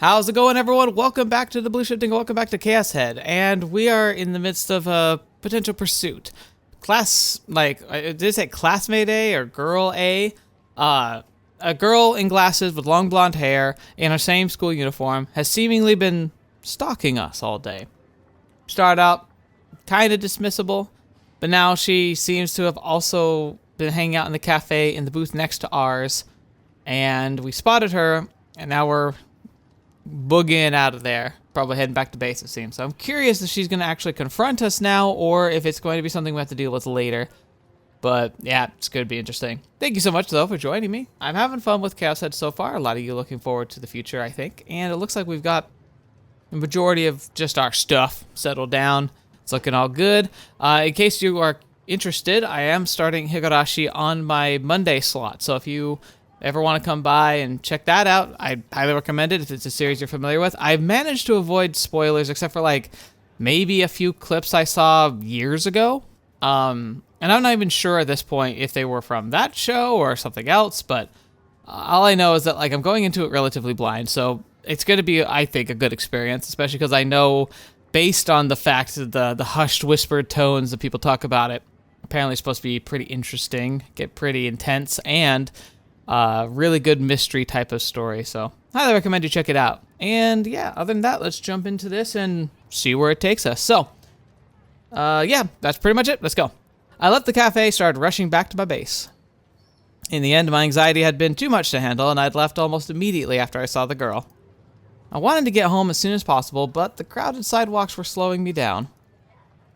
How's it going, everyone? Welcome back to TheBlueShifting. Welcome back to Chaos Head. And we are in the midst of a potential pursuit. Did it say classmate A or girl A? A girl in glasses with long blonde hair in her same school uniform has seemingly been stalking us all day. Started out kind of dismissible, but now she seems to have also been hanging out in the cafe in the booth next to ours. And we spotted her, and now we're boogieing out of there. Probably heading back to base, it seems. So I'm curious if she's going to actually confront us now, or if it's going to be something we have to deal with later. But yeah, it's going to be interesting. Thank you so much, though, for joining me. I'm having fun with Chaos Head so far. A lot of you looking forward to the future, I think. And it looks like we've got the majority of just our stuff settled down. It's looking all good. In case you are interested, I am starting Higurashi on my Monday slot. So if you ever want to come by and check that out, I highly recommend it if it's a series you're familiar with. I've managed to avoid spoilers except for like maybe a few clips I saw years ago. And I'm not even sure at this point if they were from that show or something else, but all I know is that like I'm going into it relatively blind, so it's going to be, I think, a good experience, especially because I know based on the fact that the hushed whispered tones that people talk about it, apparently it's supposed to be pretty interesting, get pretty intense, and really good mystery type of story, so highly recommend you check it out. And yeah, other than that, let's jump into this and see where it takes us. So, yeah, that's pretty much it. Let's go. I left the cafe, started rushing back to my base. In the end, my anxiety had been too much to handle, and I'd left almost immediately after I saw the girl. I wanted to get home as soon as possible, but the crowded sidewalks were slowing me down.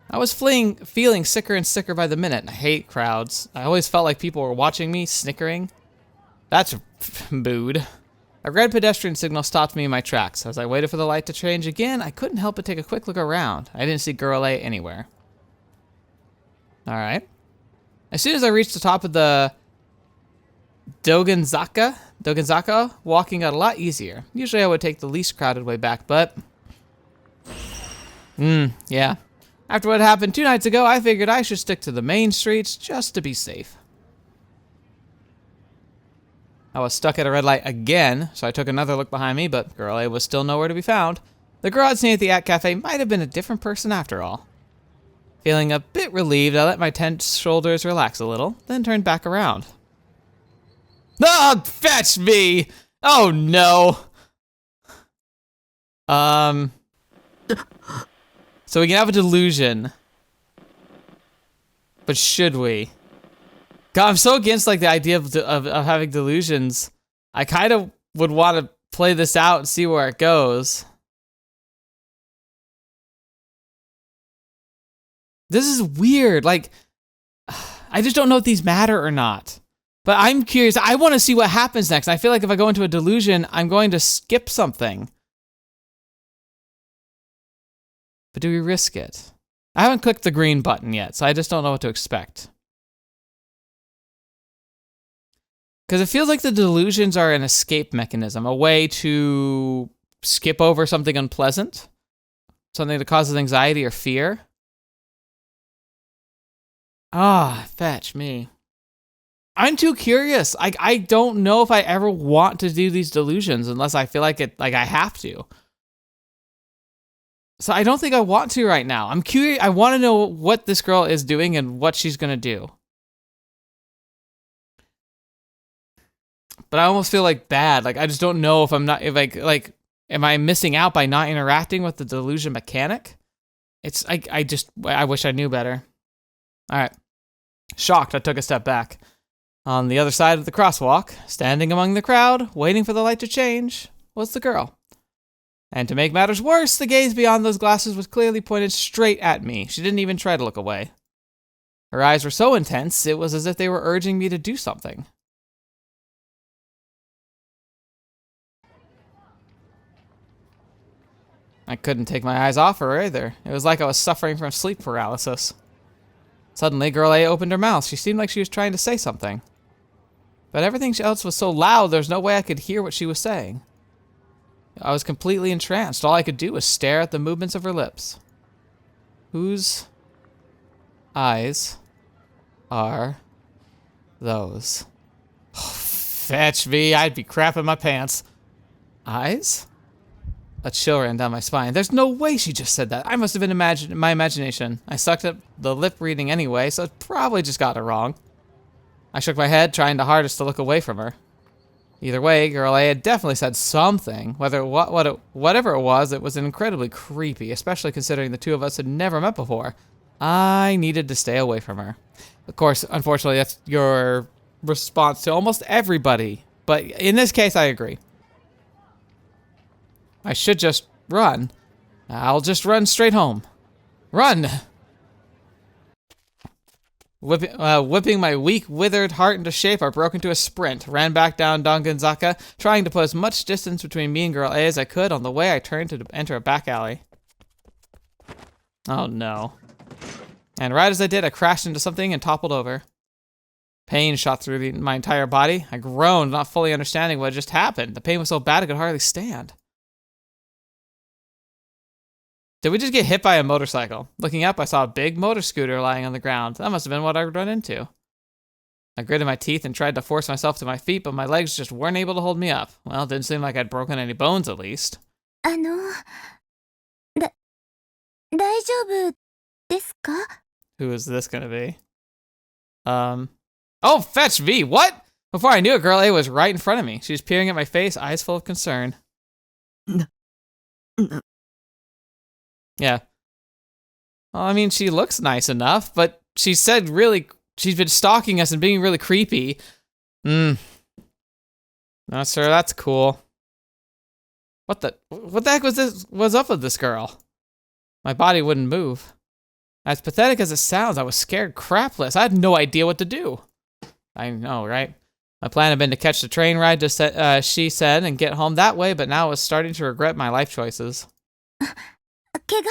I was feeling sicker and sicker by the minute, and I hate crowds. I always felt like people were watching me, snickering. That's booed. A red pedestrian signal stopped me in my tracks. As I waited for the light to change again, I couldn't help but take a quick look around. I didn't see Girl A anywhere. Alright. As soon as I reached the top of the Dogenzaka, walking got a lot easier. Usually I would take the least crowded way back, but yeah. After what happened 2 nights ago, I figured I should stick to the main streets just to be safe. I was stuck at a red light again, so I took another look behind me, but Girl A was still nowhere to be found. The girl I'd seen at the At Cafe might have been a different person after all. Feeling a bit relieved, I let my tense shoulders relax a little, then turned back around. Oh, fetch me! Oh no! So we can have a delusion. But should we? God, I'm so against like the idea of having delusions. I kind of would want to play this out and see where it goes. This is weird. Like, I just don't know if these matter or not. But I'm curious. I want to see what happens next. I feel like if I go into a delusion, I'm going to skip something. But do we risk it? I haven't clicked the green button yet, so I just don't know what to expect. Because it feels like the delusions are an escape mechanism, a way to skip over something unpleasant, something that causes anxiety or fear. Ah, fetch me. I'm too curious. I don't know if I ever want to do these delusions unless I feel like I have to. So I don't think I want to right now. I'm curious. I want to know what this girl is doing and what she's gonna do. But I almost feel like bad. Like I just don't know if I'm not am I missing out by not interacting with the delusion mechanic? It's I wish I knew better. All right. Shocked, I took a step back. On the other side of the crosswalk, standing among the crowd, waiting for the light to change, was the girl. And to make matters worse, the gaze beyond those glasses was clearly pointed straight at me. She didn't even try to look away. Her eyes were so intense, it was as if they were urging me to do something. I couldn't take my eyes off her either. It was like I was suffering from sleep paralysis. Suddenly, Girl A opened her mouth. She seemed like she was trying to say something. But everything else was so loud, there's no way I could hear what she was saying. I was completely entranced. All I could do was stare at the movements of her lips. Whose eyes are those? Oh, fetch me. I'd be crapping my pants. Eyes? A chill ran down my spine. There's no way she just said that. I must have been my imagination. I sucked up the lip reading anyway, so it probably just got it wrong. I shook my head, trying the hardest to look away from her. Either way, Girl A had definitely said something. Whatever it was incredibly creepy, especially considering the two of us had never met before. I needed to stay away from her. Of course, unfortunately, that's your response to almost everybody. But in this case, I agree. I should just run. I'll just run straight home. Run! Whipping my weak, withered heart into shape, I broke into a sprint, ran back down Dongenzaka, trying to put as much distance between me and Girl A as I could. On the way, I turned to enter a back alley. Oh no. And right as I did, I crashed into something and toppled over. Pain shot through my entire body. I groaned, not fully understanding what had just happened. The pain was so bad I could hardly stand. Did we just get hit by a motorcycle? Looking up, I saw a big motor scooter lying on the ground. That must have been what I'd run into. I gritted my teeth and tried to force myself to my feet, but my legs just weren't able to hold me up. Well, it didn't seem like I'd broken any bones, at least. 大丈夫ですか? Who is this gonna be? Oh, fetch V! What? Before I knew it, Girl A was right in front of me. She was peering at my face, eyes full of concern. Yeah. Well, I mean, she looks nice enough, but she said she's been stalking us and being really creepy. Not sure that's cool. What the heck was up with this girl? My body wouldn't move. As pathetic as it sounds, I was scared crapless. I had no idea what to do. I know, right? My plan had been to catch the train ride, she said, and get home that way, but now I was starting to regret my life choices. 怪我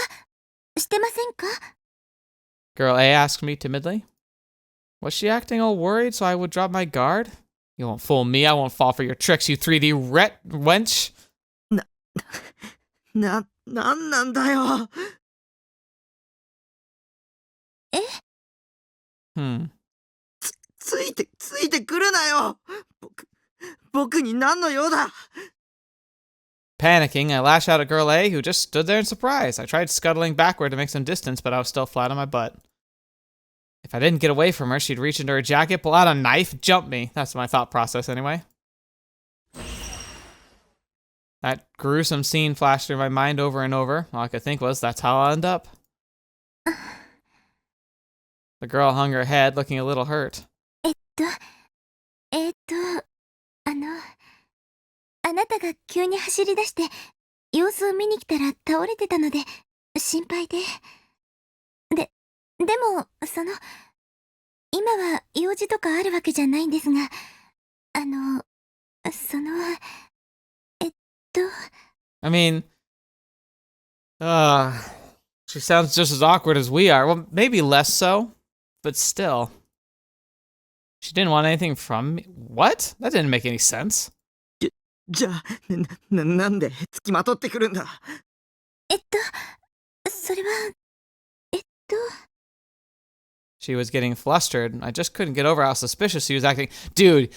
してませんか? Girl A asked me timidly. Was she acting all worried so I would drop my guard? You won't fool me. I won't fall for your tricks, you 3D wench. なんなんだよ。え? ついてくるなよ。僕に何の用だ。 Panicking, I lashed out at Girl A, who just stood there in surprise. I tried scuttling backward to make some distance, but I was still flat on my butt. If I didn't get away from her, she'd reach into her jacket, pull out a knife, jump me. That's my thought process anyway. That gruesome scene flashed through my mind over and over. All I could think was, that's how I'll end up. The girl hung her head, looking a little hurt. あなたが急に走り出して様子を見に来たら倒れてたので心配で。でも今は用事とかあるわけじゃないんですが、I mean, she sounds just as awkward as we are. Well, maybe less so, but still. She didn't want anything from me. What? That didn't make any sense. じゃあ、なんで付きまとってくるんだ。それは、She was getting flustered. I just couldn't get over how suspicious she was acting. Dude,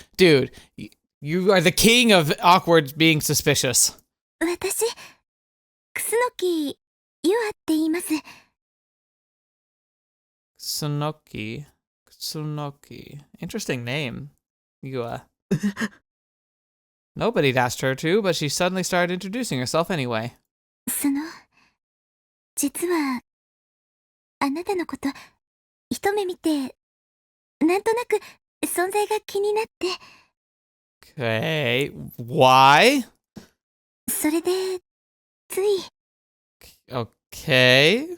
you are the king of awkward being suspicious. 私、楠木優愛って言います。Kusunoki. Interesting name. Yua. Nobody'd asked her to, but she suddenly started introducing herself anyway. 実は、あなたのこと、一目見て、なんとなく存在が気になって。Okay, why? それで、つい。Okay.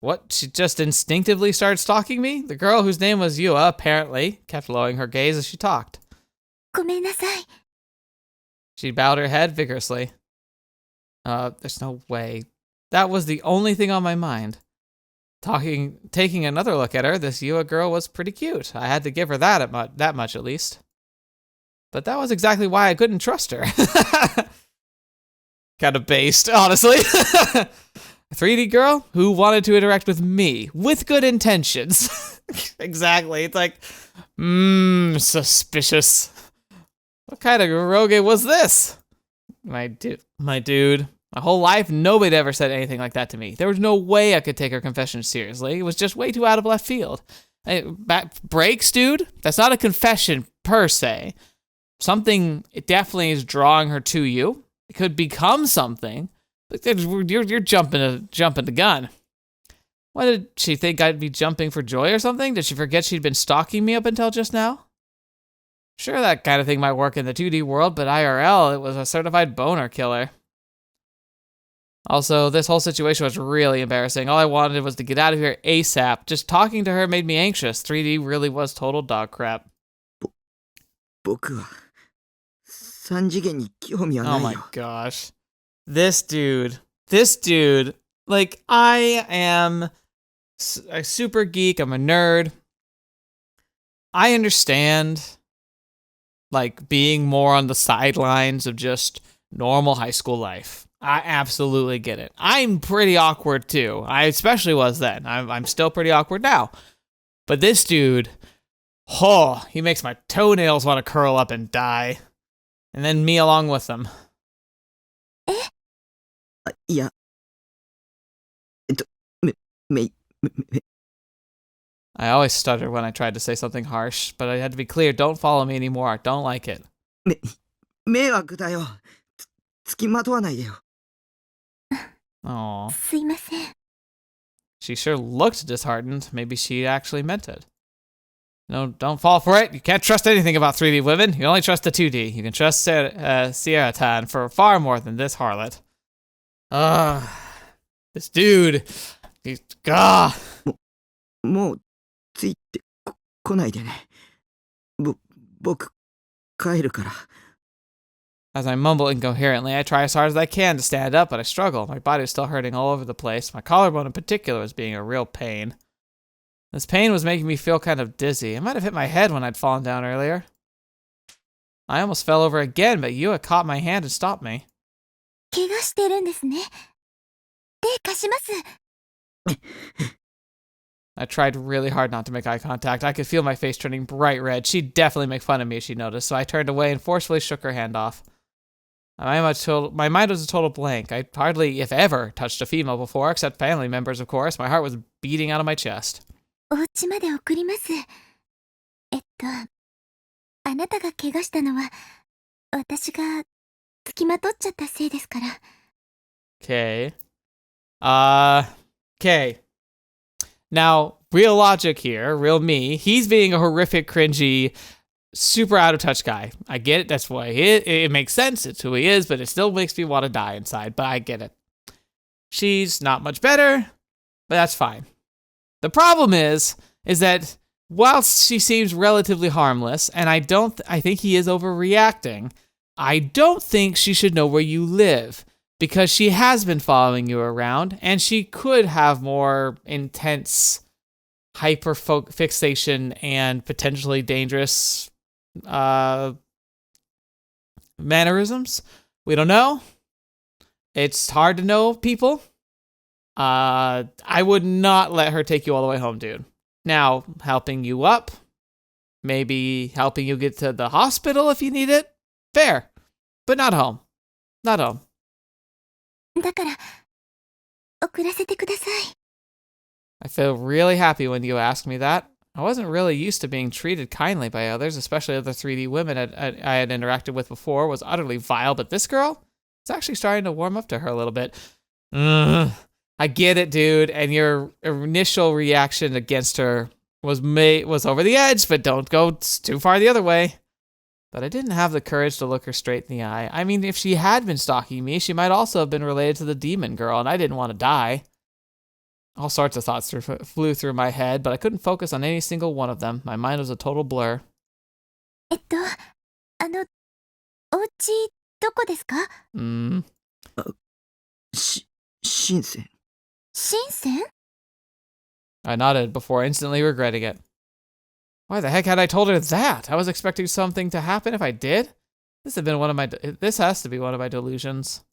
What? She just instinctively started stalking me? The girl whose name was Yua, apparently, kept lowering her gaze as she talked. ごめんなさい。She bowed her head vigorously. There's no way. That was the only thing on my mind. Taking another look at her, this Yua girl was pretty cute. I had to give her that much at least. But that was exactly why I couldn't trust her. Kind of based, honestly. A 3D girl who wanted to interact with me with good intentions. Exactly. It's like, suspicious. What kind of eroge was this? My dude. My whole life, nobody ever said anything like that to me. There was no way I could take her confession seriously. It was just way too out of left field. Breaks, dude? That's not a confession per se. Something, it definitely is drawing her to you. It could become something. But you're jumping the gun. What, did she think I'd be jumping for joy or something? Did she forget she'd been stalking me up until just now? Sure, that kind of thing might work in the 2D world, but IRL, it was a certified boner killer. Also, this whole situation was really embarrassing. All I wanted was to get out of here ASAP. Just talking to her made me anxious. 3D really was total dog crap. 僕は三次元に興味はないよ。 Oh my gosh. This dude, like, I am a super geek, I'm a nerd. I understand, like, being more on the sidelines of just normal high school life. I absolutely get it. I'm pretty awkward too. I especially was then. I'm still pretty awkward now. But this dude, he makes my toenails want to curl up and die. And then me along with them. いや、I always stutter when I tried to say something harsh, but I had to be clear, don't follow me anymore. I don't like it. 迷惑だよ。付きまとわないでよ。 Aw. すいません。 She sure looked disheartened. Maybe she actually meant it. No, don't fall for it. You can't trust anything about 3D women. You only trust the 2D. You can trust Sierra-tan for far more than this harlot. This dude. He's...もうついてこないでね。僕帰るから。 As I mumble incoherently, I try as hard as I can to stand up, but I struggle. My body is still hurting all over the place. My collarbone in particular was being a real pain. This pain was making me feel kind of dizzy. I might have hit my head when I'd fallen down earlier. I almost fell over again, but Yua caught my hand and stopped me. 怪我してるんですね。手貸します。 I tried really hard not to make eye contact. I could feel my face turning bright red. She'd definitely make fun of me if she noticed, so I turned away and forcefully shook her hand off. My mind was a total blank. I hardly, if ever, touched a female before, except family members, of course. My heart was beating out of my chest. お家まで送ります。あなたが怪我したのは、私が付きまとっちゃったせいですから。Okay. Okay. Now, real logic here, real me. He's being a horrific, cringy, super out of touch guy. I get it. That's why it makes sense. It's who he is, but it still makes me want to die inside. But I get it. She's not much better, but that's fine. The problem is that whilst she seems relatively harmless, and I think he is overreacting, I don't think she should know where you live, because she has been following you around, and she could have more intense hyper-fixation and potentially dangerous mannerisms. We don't know. It's hard to know people. I would not let her take you all the way home, dude. Now, helping you up, maybe helping you get to the hospital if you need it, fair. But not home. Not home. だから、送らせてください。 I feel really happy when you asked me that. I wasn't really used to being treated kindly by others, especially other 3D women I had interacted with before was utterly vile, but this girl is actually starting to warm up to her a little bit. I get it, dude, and your initial reaction against her was over the edge, but don't go too far the other way. But I didn't have the courage to look her straight in the eye. I mean, if she had been stalking me, she might also have been related to the demon girl, and I didn't want to die. All sorts of thoughts flew through my head, but I couldn't focus on any single one of them. My mind was a total blur. お家どこですか？深セン。深セン？ I nodded before instantly regretting it. Why the heck had I told her that? I was expecting something to happen if I did. This has to be one of my delusions.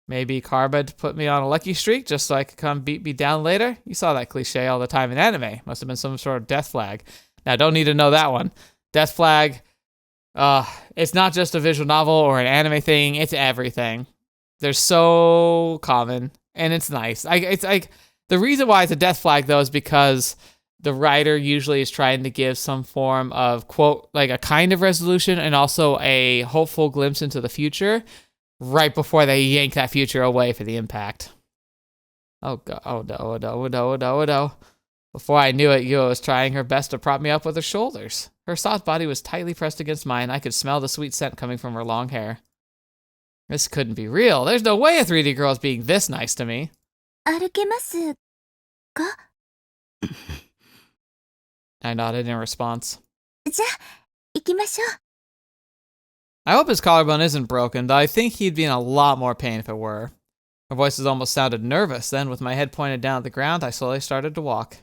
Maybe Carbid put me on a lucky streak just so I could come beat me down later. You saw that cliche all the time in anime. Must have been some sort of death flag. Now, don't need to know that one. Death flag, it's not just a visual novel or an anime thing. It's everything. They're so common, and it's nice. It's like the reason why it's a death flag though is because the writer usually is trying to give some form of quote, like a kind of resolution and also a hopeful glimpse into the future right before they yank that future away for the impact. Oh god! Oh no! Oh no! Oh no! Oh no! Oh no! Before I knew it, Yua was trying her best to prop me up with her shoulders. Her soft body was tightly pressed against mine. I could smell the sweet scent coming from her long hair. This couldn't be real. There's no way a 3D girl is being this nice to me. 歩けますか? I nodded in response. じゃあ、行きましょう。 I hope his collarbone isn't broken, though I think he'd be in a lot more pain if it were. Her voice almost sounded nervous. Then, with my head pointed down at the ground, I slowly started to walk.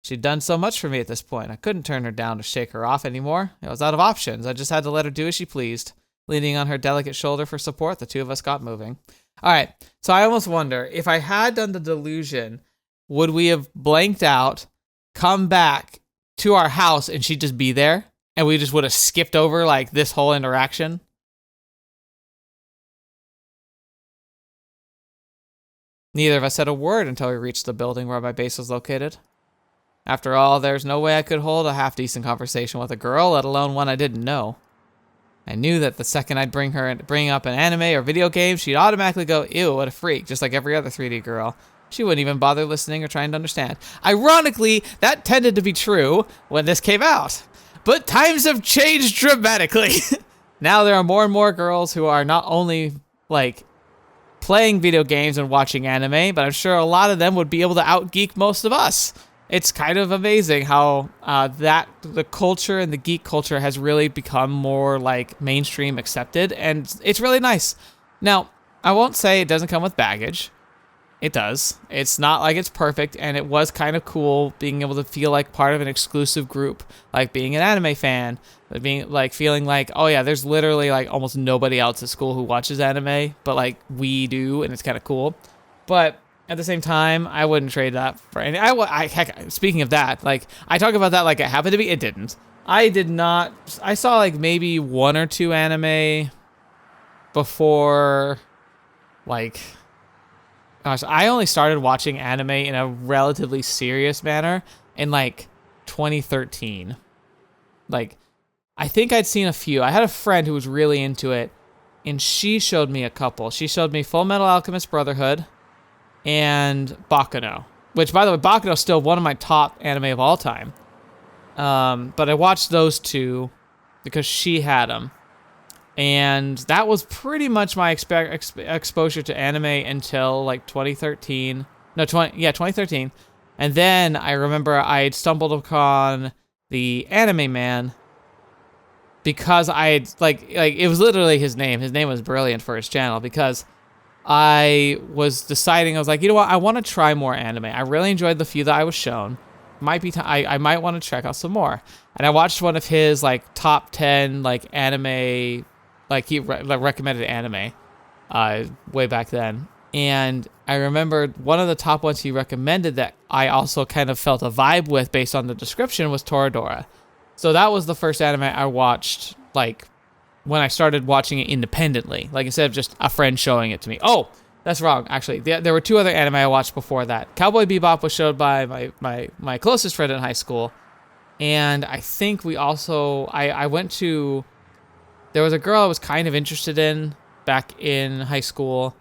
She'd done so much for me at this point. I couldn't turn her down to shake her off anymore. I was out of options. I just had to let her do as she pleased. Leaning on her delicate shoulder for support, the two of us got moving. All right, so I almost wonder, if I had done the delusion, would we have blanked out, come back to our house, and she'd just be there? And we just would have skipped over, like, this whole interaction? Neither of us said a word until we reached the building where my base was located. After all, there's no way I could hold a half-decent conversation with a girl, let alone one I didn't know. I knew that the second I'd bring up an anime or video game, she'd automatically go, ew, what a freak, just like every other 3D girl. She wouldn't even bother listening or trying to understand. Ironically, that tended to be true when this came out. But times have changed dramatically. Now there are more and more girls who are not only, like, playing video games and watching anime, but I'm sure a lot of them would be able to out-geek most of us. It's kind of amazing how the culture and the geek culture has really become more like mainstream accepted, and it's really nice. Now, I won't say it doesn't come with baggage. It does. It's not like it's perfect, and it was kind of cool being able to feel like part of an exclusive group, like being an anime fan, being like feeling like, oh yeah, there's literally like almost nobody else at school who watches anime, but like we do, and it's kind of cool. But at the same time, I wouldn't trade that for any. Heck, speaking of that, like I talk about that like it happened to me. It didn't. I did not. I saw like maybe one or two anime before, like, gosh, I only started watching anime in a relatively serious manner in like 2013. Like, I think I'd seen a few. I had a friend who was really into it, and she showed me a couple. She showed me Full Metal Alchemist Brotherhood and Baccano, which, by the way, Baccano is still one of my top anime of all time. But I watched those two because she had them. And that was pretty much my exposure to anime until like 2013. No, 2013. And then I remember I had stumbled upon the Anime Man because I had, like it was literally his name. His name was brilliant for his channel because I was deciding, I was like, you know what, I want to try more anime. I really enjoyed the few that I was shown. Might be I might want to check out some more. And I watched one of his like top 10 like anime, like he recommended anime way back then. And I remember one of the top ones he recommended that I also kind of felt a vibe with based on the description was Toradora. So that was the first anime I watched, like, when I started watching it independently, like instead of just a friend showing it to me. Oh, that's wrong, actually. There were two other anime I watched before that. Cowboy Bebop was showed by my closest friend in high school. And I think we also, I went to, there was a girl I was kind of interested in back in high school,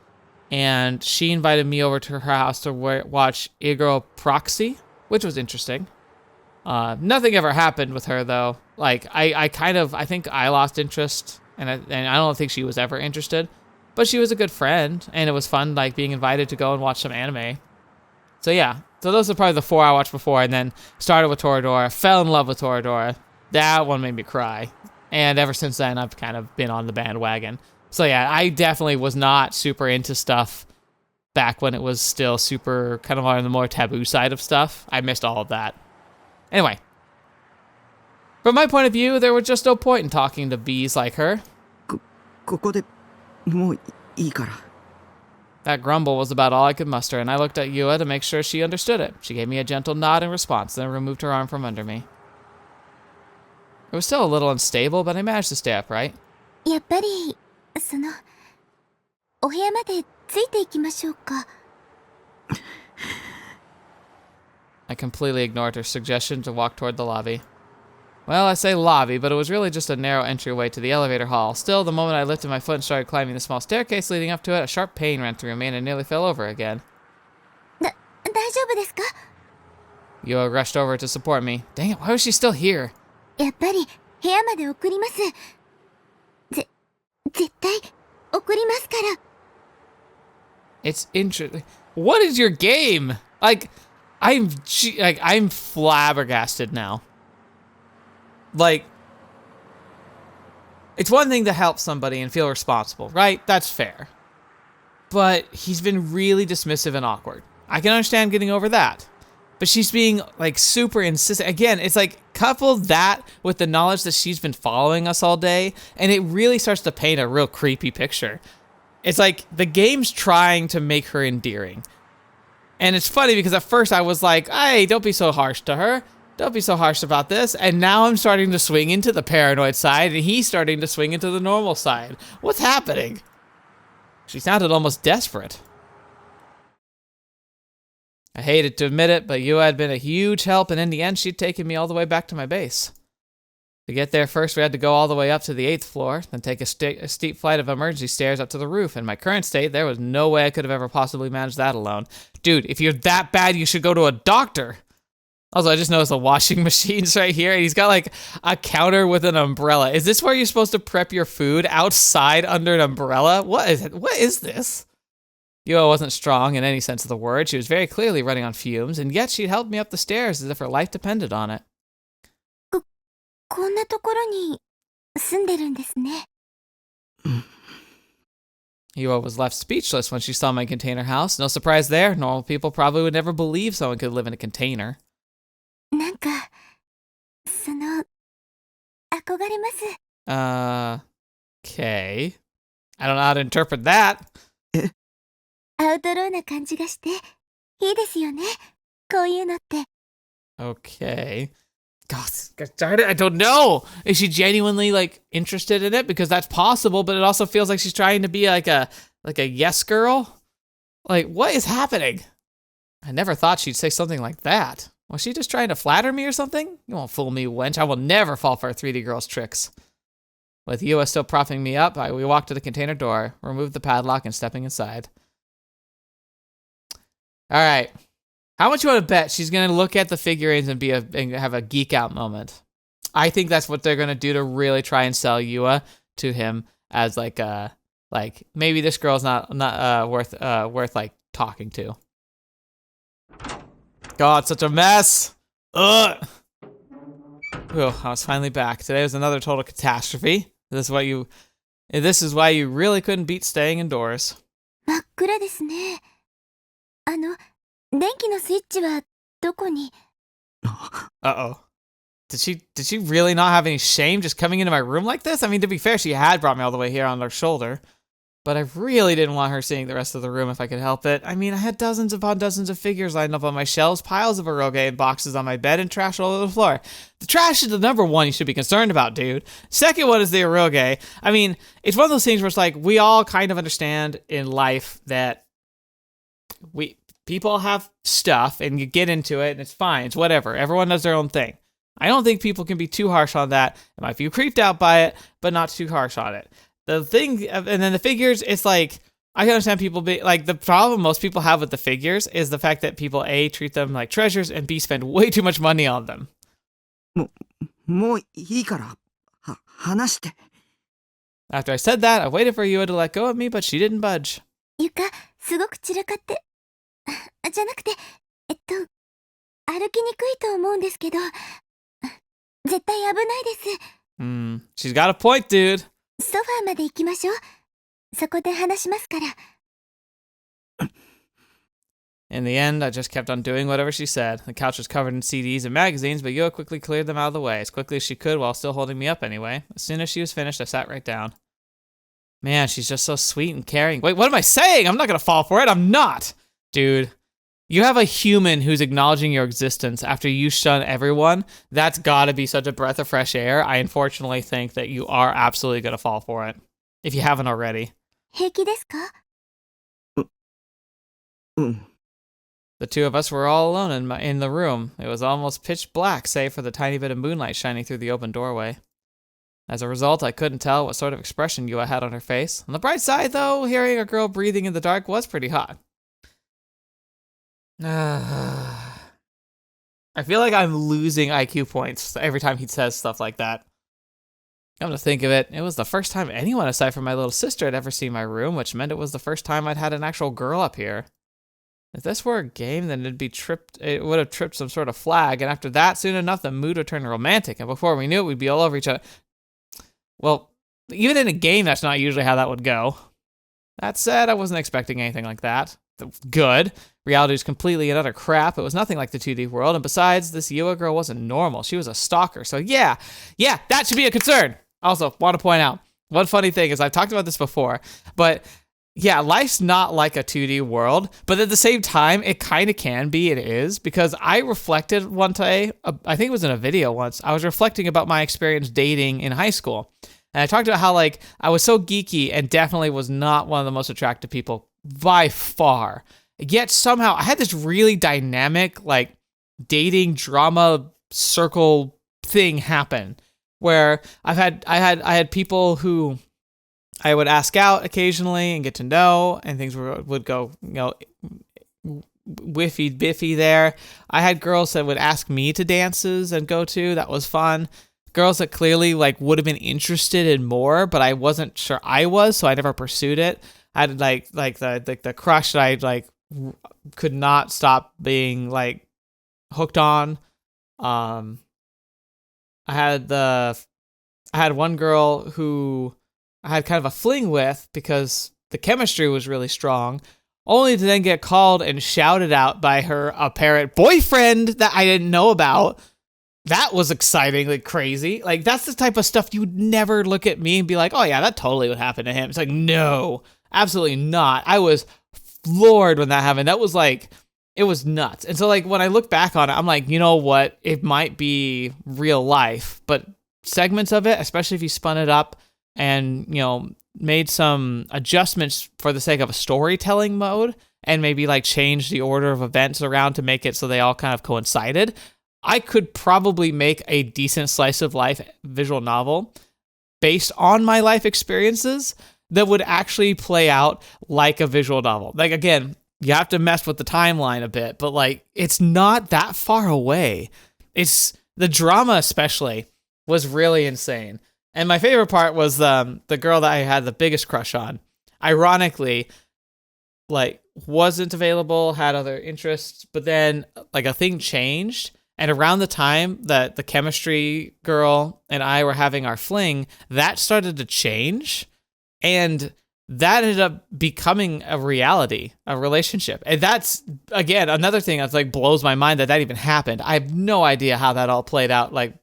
and she invited me over to her house to watch Igro Proxy, which was interesting. Nothing ever happened with her, though. Like, I think I lost interest, and I don't think she was ever interested. But she was a good friend, and it was fun, like, being invited to go and watch some anime. So, yeah. So those are probably the four I watched before, and then started with Toradora, fell in love with Toradora. That one made me cry. And ever since then, I've kind of been on the bandwagon. So, yeah, I definitely was not super into stuff back when it was still super, kind of on the more taboo side of stuff. I missed all of that. Anyway, from my point of view, there was just no point in talking to bees like her. ここでもういいから。 That grumble was about all I could muster, and I looked at Yua to make sure she understood it. She gave me a gentle nod in response, then removed her arm from under me. It was still a little unstable, but I managed to stay upright. やっぱり、お部屋までついていきましょうか。I completely ignored her suggestion to walk toward the lobby. Well, I say lobby, but it was really just a narrow entryway to the elevator hall. Still, the moment I lifted my foot and started climbing the small staircase leading up to it, a sharp pain ran through me and I nearly fell over again. 大丈夫ですか？ Yua rushed over to support me. Dang it, why was she still here? やっぱり部屋まで送ります。絶対送りますから。 It's interesting. What is your game? I'm flabbergasted now. Like, it's one thing to help somebody and feel responsible, right? That's fair. But he's been really dismissive and awkward. I can understand getting over that. But she's being, like, super insistent. Again, it's like, couple that with the knowledge that she's been following us all day, and it really starts to paint a real creepy picture. It's like, the game's trying to make her endearing. And it's funny because at first I was like, hey, don't be so harsh to her. Don't be so harsh about this. And now I'm starting to swing into the paranoid side, and he's starting to swing into the normal side. What's happening? She sounded almost desperate. I hated to admit it, but Yua had been a huge help, and in the end, she'd taken me all the way back to my base. To get there, first we had to go all the way up to the 8th floor, then take a steep flight of emergency stairs up to the roof. In my current state, there was no way I could have ever possibly managed that alone. Dude, if you're that bad, you should go to a doctor. Also, I just noticed the washing machine's right here, and he's got, like, a counter with an umbrella. Is this where you're supposed to prep your food outside under an umbrella? What is it? What is this? Yua wasn't strong in any sense of the word. She was very clearly running on fumes, and yet she'd helped me up the stairs as if her life depended on it. こんなところに住んでるんですね。 Yua was left speechless when she saw my container house. No surprise there. Normal people probably would never believe someone could live in a container. なんか、憧れます。Okay. I don't know how to interpret that. アウトローな感じがして、いいですよね。こういうのって。 Okay. God darn it, I don't know. Is she genuinely, like, interested in it? Because that's possible, but it also feels like she's trying to be like a yes girl. Like, what is happening? I never thought she'd say something like that. Was she just trying to flatter me or something? You won't fool me, wench. I will never fall for a 3D girl's tricks. With Yua still propping me up, we walked to the container door, removed the padlock, and stepping inside. All right. How much you want to bet she's going to look at the figurines and have a geek out moment? I think that's what they're going to do to really try and sell Yua to him as like maybe this girl's not worth like talking to. God, such a mess. Ugh. Oh, I was finally back. Today was another total catastrophe. This is why you really couldn't beat staying indoors. 真っ暗ですね。電気のスイッチはどこに？ Uh-oh. Did she really not have any shame just coming into my room like this? I mean, to be fair, she had brought me all the way here on her shoulder. But I really didn't want her seeing the rest of the room if I could help it. I mean, I had dozens upon dozens of figures lined up on my shelves, piles of eroge and boxes on my bed, and trash all over the floor. The trash is the number one you should be concerned about, dude. Second one is the eroge. I mean, it's one of those things where it's like, we all kind of understand in life that people have stuff, and you get into it, and it's fine. It's whatever. Everyone does their own thing. I don't think people can be too harsh on that. I might feel creeped out by it, but not too harsh on it. The thing, and then the figures, it's like, I can understand people like, the problem most people have with the figures is the fact that people, A, treat them like treasures, and B, spend way too much money on them. もういいから、話して。 After I said that, I waited for Yua to let go of me, but she didn't budge. 床、すごく散らかって、じゃなくて、歩きにくいと思うんですけど、絶対危ないです。She's got a point, dude. ソファーまで行きましょう。そこで話しますから。In the end, I just kept on doing whatever she said. The couch was covered in CDs and magazines, but Yua quickly cleared them out of the way, as quickly as she could while still holding me up anyway. As soon as she was finished, I sat right down. Man, she's just so sweet and caring. Wait, what am I saying? I'm not gonna fall for it. I'm not. Dude, you have a human who's acknowledging your existence after you shun everyone. That's gotta be such a breath of fresh air. I unfortunately think that you are absolutely gonna fall for it. If you haven't already. 平気ですか？うん。 The two of us were all alone in the room. It was almost pitch black, save for the tiny bit of moonlight shining through the open doorway. As a result, I couldn't tell what sort of expression Yua had on her face. On the bright side, though, hearing a girl breathing in the dark was pretty hot. I feel like I'm losing IQ points every time he says stuff like that. Come to think of it, it was the first time anyone aside from my little sister had ever seen my room, which meant it was the first time I'd had an actual girl up here. If this were a game, then it would have tripped some sort of flag, and after that, soon enough, the mood would turn romantic, and before we knew it, we'd be all over each other. Well, even in a game, that's not usually how that would go. That said, I wasn't expecting anything like that. Good. Reality was completely and utter crap. It was nothing like the 2D world, and besides, this Yua girl wasn't normal. She was a stalker, so yeah, that should be a concern. Also, want to point out, one funny thing is I've talked about this before, but yeah, life's not like a 2D world, but at the same time, it kind of can be, it is, because I reflected one day, I think it was in a video once, I was reflecting about my experience dating in high school. And I talked about how, like, I was so geeky and definitely was not one of the most attractive people by far. Yet somehow I had this really dynamic, like, dating drama circle thing happen where I had people who I would ask out occasionally and get to know, and things would go, whiffy biffy there. I had girls that would ask me to dances and go to. That was fun. Girls that clearly like would have been interested in more, but I wasn't sure I was, so I never pursued it. I had like the crush that I like could not stop being like hooked on. I had one girl who I had kind of a fling with because the chemistry was really strong, only to then get called and shouted out by her apparent boyfriend that I didn't know about. That was exciting, like crazy. Like, that's the type of stuff you would never look at me and be like, oh yeah, that totally would happen to him. It's like, no, absolutely not. I was floored when that happened. That was like, it was nuts. And so like, when I look back on it, I'm like, you know what? It might be real life, but segments of it, especially if you spun it up and, made some adjustments for the sake of a storytelling mode and maybe like change the order of events around to make it so they all kind of coincided, I could probably make a decent slice of life visual novel based on my life experiences that would actually play out like a visual novel. Like, again, you have to mess with the timeline a bit, but like, it's not that far away. It's the drama especially was really insane. And my favorite part was the girl that I had the biggest crush on. Ironically, like, wasn't available, had other interests, but then like a thing changed. And around the time that the chemistry girl and I were having our fling, that started to change. And that ended up becoming a reality, a relationship. And that's, again, another thing that's like blows my mind that even happened. I have no idea how that all played out. Like,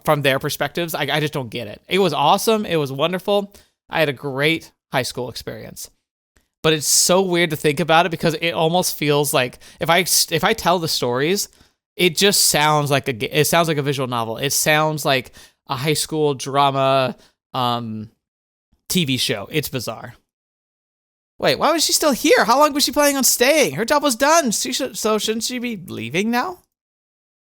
from their perspectives, I just don't get it. It was awesome. It was wonderful. I had a great high school experience. But it's so weird to think about it because it almost feels like if I tell the stories, it just sounds like a visual novel. It sounds like a high school drama TV show. It's bizarre. Wait, why was she still here? How long was she planning on staying? Her job was done. Shouldn't she be leaving now?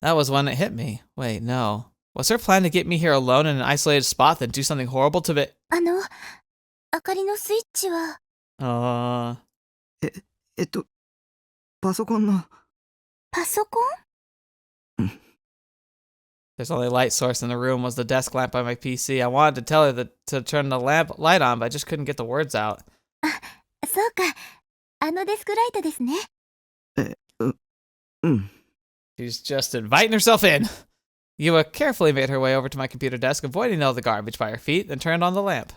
That was when it hit me. Wait, no. Was her plan to get me here alone in an isolated spot, then do something horrible to me? 明かりのスイッチは。パソコンの。パソコン? There's only light source in the room was the desk lamp by my PC. I wanted to tell her to turn the light on, but I just couldn't get the words out. そうか。あのデスクライトですね。She's just inviting herself in. Yua carefully made her way over to my computer desk, avoiding all the garbage by her feet, then turned on the lamp.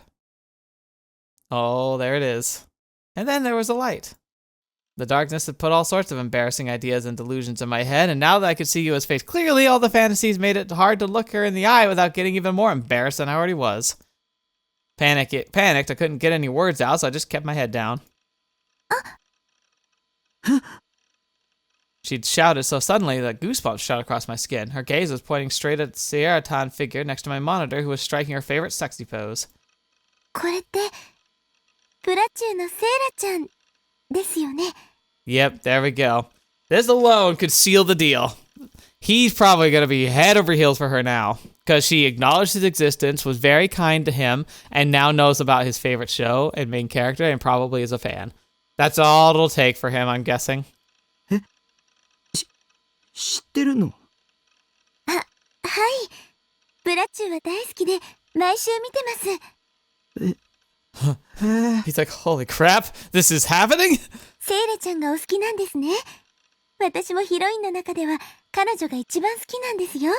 Oh, there it is. And then there was a light. The darkness had put all sorts of embarrassing ideas and delusions in my head, and now that I could see Yua's face clearly, all the fantasies made it hard to look her in the eye without getting even more embarrassed than I already was. Panicked, I couldn't get any words out, so I just kept my head down. She'd shouted so suddenly that goosebumps shot across my skin. Her gaze was pointing straight at the Sierra-tan figure next to my monitor who was striking her favorite sexy pose. これって、ブラチューのセイラちゃんですよね。Yep, there we go. This alone could seal the deal. He's probably going to be head over heels for her now, because she acknowledged his existence, was very kind to him, and now knows about his favorite show and main character, and probably is a fan. That's all it'll take for him, I'm guessing. 知ってるの？はい。ブラチューは大好きで、毎週見てます。He's like, holy crap, this is happening? セイラちゃんがお好きなんですね。私もヒロインの中では彼女が一番好きなんですよ。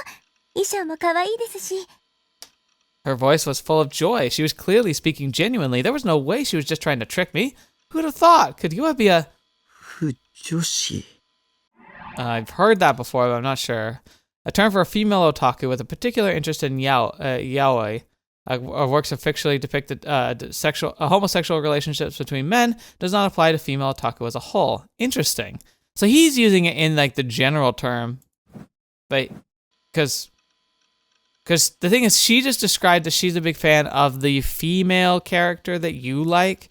衣装も可愛いですし。Her voice was full of joy. She was clearly speaking genuinely. There was no way she was just trying to trick me. Who'd have thought? Could Yua be a... 不女子。 I've heard that before, but I'm not sure. A term for a female otaku with a particular interest in yaoi, works of fictionally depicted homosexual relationships between men, does not apply to female otaku as a whole. Interesting. So he's using it in like the general term, but because the thing is, she just described that she's a big fan of the female character that you like.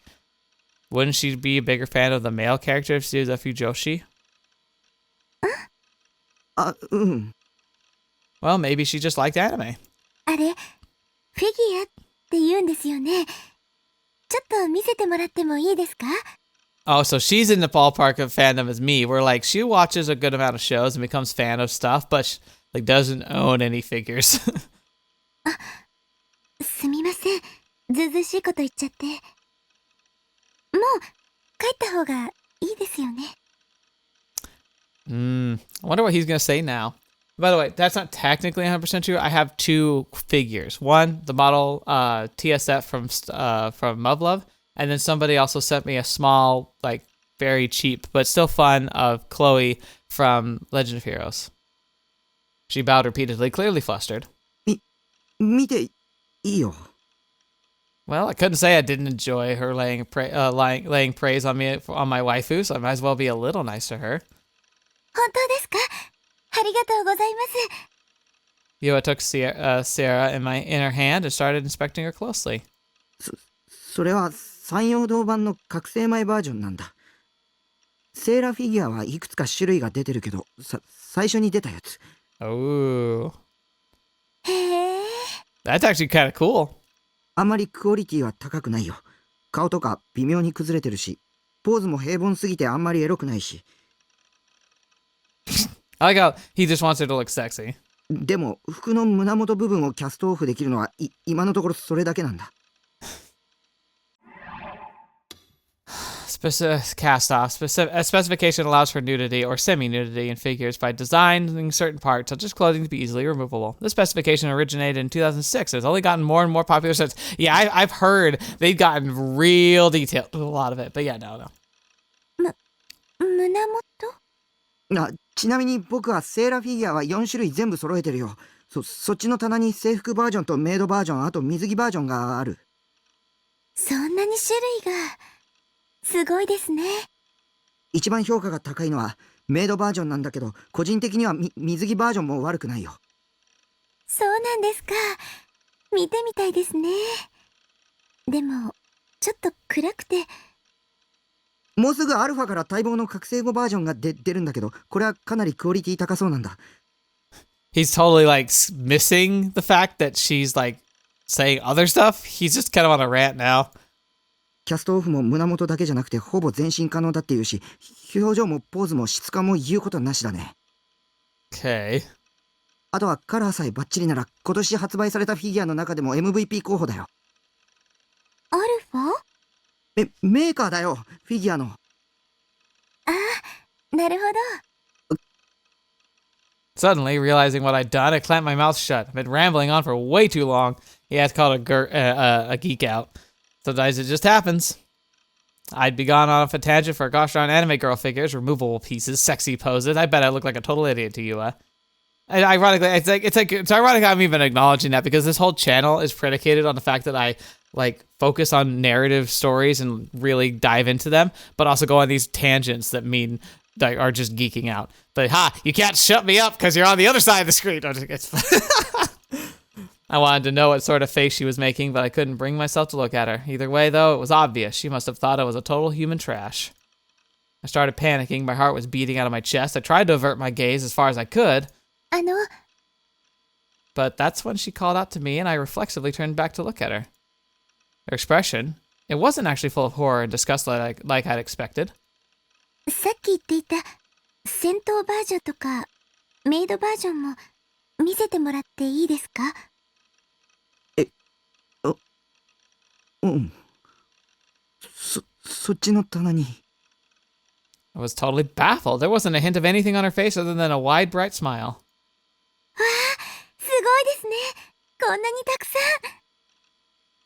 Wouldn't she be a bigger fan of the male character if she was a fujoshi? あ、うん。Well, maybe she just liked anime. あれ、フィギュアって言うんですよね。ちょっと見せてもらってもいいですか? Oh, so she's in the ballpark of fandom as me, where like she watches a good amount of shows and becomes fan of stuff, but she, like doesn't own any figures. すみません。ずうずうしいこと言っちゃって。もう帰った方がいいですよね。I wonder what he's gonna say now. By the way, that's not technically 100% true. I have two figures. One, the model TSF from Muv-Luv, and then somebody also sent me a small, like very cheap but still fun of Chloe from Legend of Heroes. She bowed repeatedly, clearly flustered. 見ていいよ。 Well, I couldn't say I didn't enjoy her laying praise on me on my waifu, so I might as well be a little nice to her. 本当ですか? ありがとうございます。 Yua took Sarah in her hand and started inspecting her closely. それは山陽堂版の覚醒前バージョンなんだ。セーラーフィギュアはいくつか種類が出てるけど、最初に出たやつ。Oh. へえ。 That's actually kind of cool. あんまりクオリティは高くないよ。顔とか微妙に崩れてるし、ポーズも平凡すぎてあんまりエロくないし。I like how he just wants her to look sexy. でも服の胸元部分をキャストオフできるのは今のところそれだけなんだ。Cast off. Specification allows for nudity or semi-nudity in figures by designing certain parts, such as clothing, to be easily removable. This specification originated in 2006. It's only gotten more and more popular since. Yeah, I've heard they've gotten real detailed with a lot of it. But yeah, no. 胸元? ちなみに僕はセーラーフィギュアは4種類全部揃えてるよ。そっちの棚に制服バージョンとメイドバージョン、あと水着バージョンがある。そんなに種類が。すごいですね。一番評価が高いのはメイドバージョンなんだけど、個人的には水着バージョンも悪くないよ。そうなんですか。見てみたいですね。でもちょっと暗くて。もうすぐアルファから待望の覚醒後バージョンが出るんだけど、これはかなりクオリティ高そうなんだ。He's totally like missing the fact that she's like saying other stuff. He's just kind of on a rant now. キャストオフも胸元だけじゃなくてほぼ全身可能だっていうし、表情もポーズも質感も言うことなしだね。Okay. あとはカラーさえバッチリなら今年発売されたフィギュアの中でも MVP 候補だよ。アルファ？メーカーだよ、フィギュアの。ああ、なるほど。 Suddenly, realizing what I'd done, I clamped my mouth shut. I've been rambling on for way too long. Yeah, it's called a geek out. Sometimes it just happens. I'd begun off a tangent for gosh darn anime girl figures, removable pieces, sexy poses. I bet I look like a total idiot to you. And ironically, it's ironic I'm even acknowledging that because this whole channel is predicated on the fact that I like focus on narrative stories and really dive into them, but also go on these tangents that mean that are just geeking out. But you can't shut me up because you're on the other side of the screen. I wanted to know what sort of face she was making, but I couldn't bring myself to look at her. Either way, though, it was obvious. She must have thought I was a total human trash. I started panicking. My heart was beating out of my chest. I tried to avert my gaze as far as I could. あの、 But that's when she called out to me, and I reflexively turned back to look at her. Her expression, it wasn't actually full of horror and disgust like I'd expected. さっき言っていた戦闘バージョンとかメイドバージョンも見せてもらっていいですか？うん。そっちの棚に。I was totally baffled. There wasn't a hint of anything on her face other than a wide, bright smile. すごいですね。こんなにたくさん。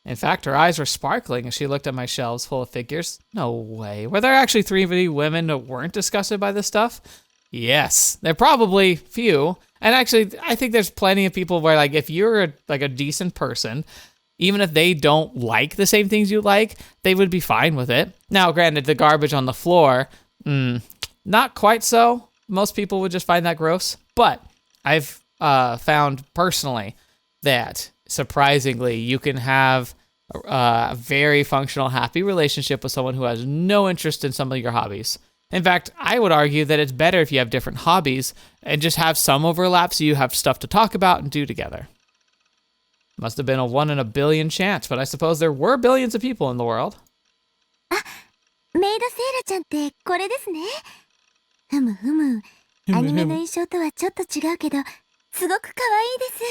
In fact, her eyes were sparkling as she looked at my shelves full of figures. No way. Were there actually 3D women that weren't disgusted by this stuff? Yes. They're probably few. And actually, I think there's plenty of people where, like, if you're a decent person, even if they don't like the same things you like, they would be fine with it. Now, granted, the garbage on the floor, not quite so. Most people would just find that gross. But I've found personally that, surprisingly, you can have a very functional, happy relationship with someone who has no interest in some of your hobbies. In fact, I would argue that it's better if you have different hobbies and just have some overlap so you have stuff to talk about and do together. Must have been a 1 in a billion chance, but I suppose there were billions of people in the world. メイドセイラちゃんってこれですね。ふむふむ。アニメの印象とはちょっと違うけど、すごく可愛いです。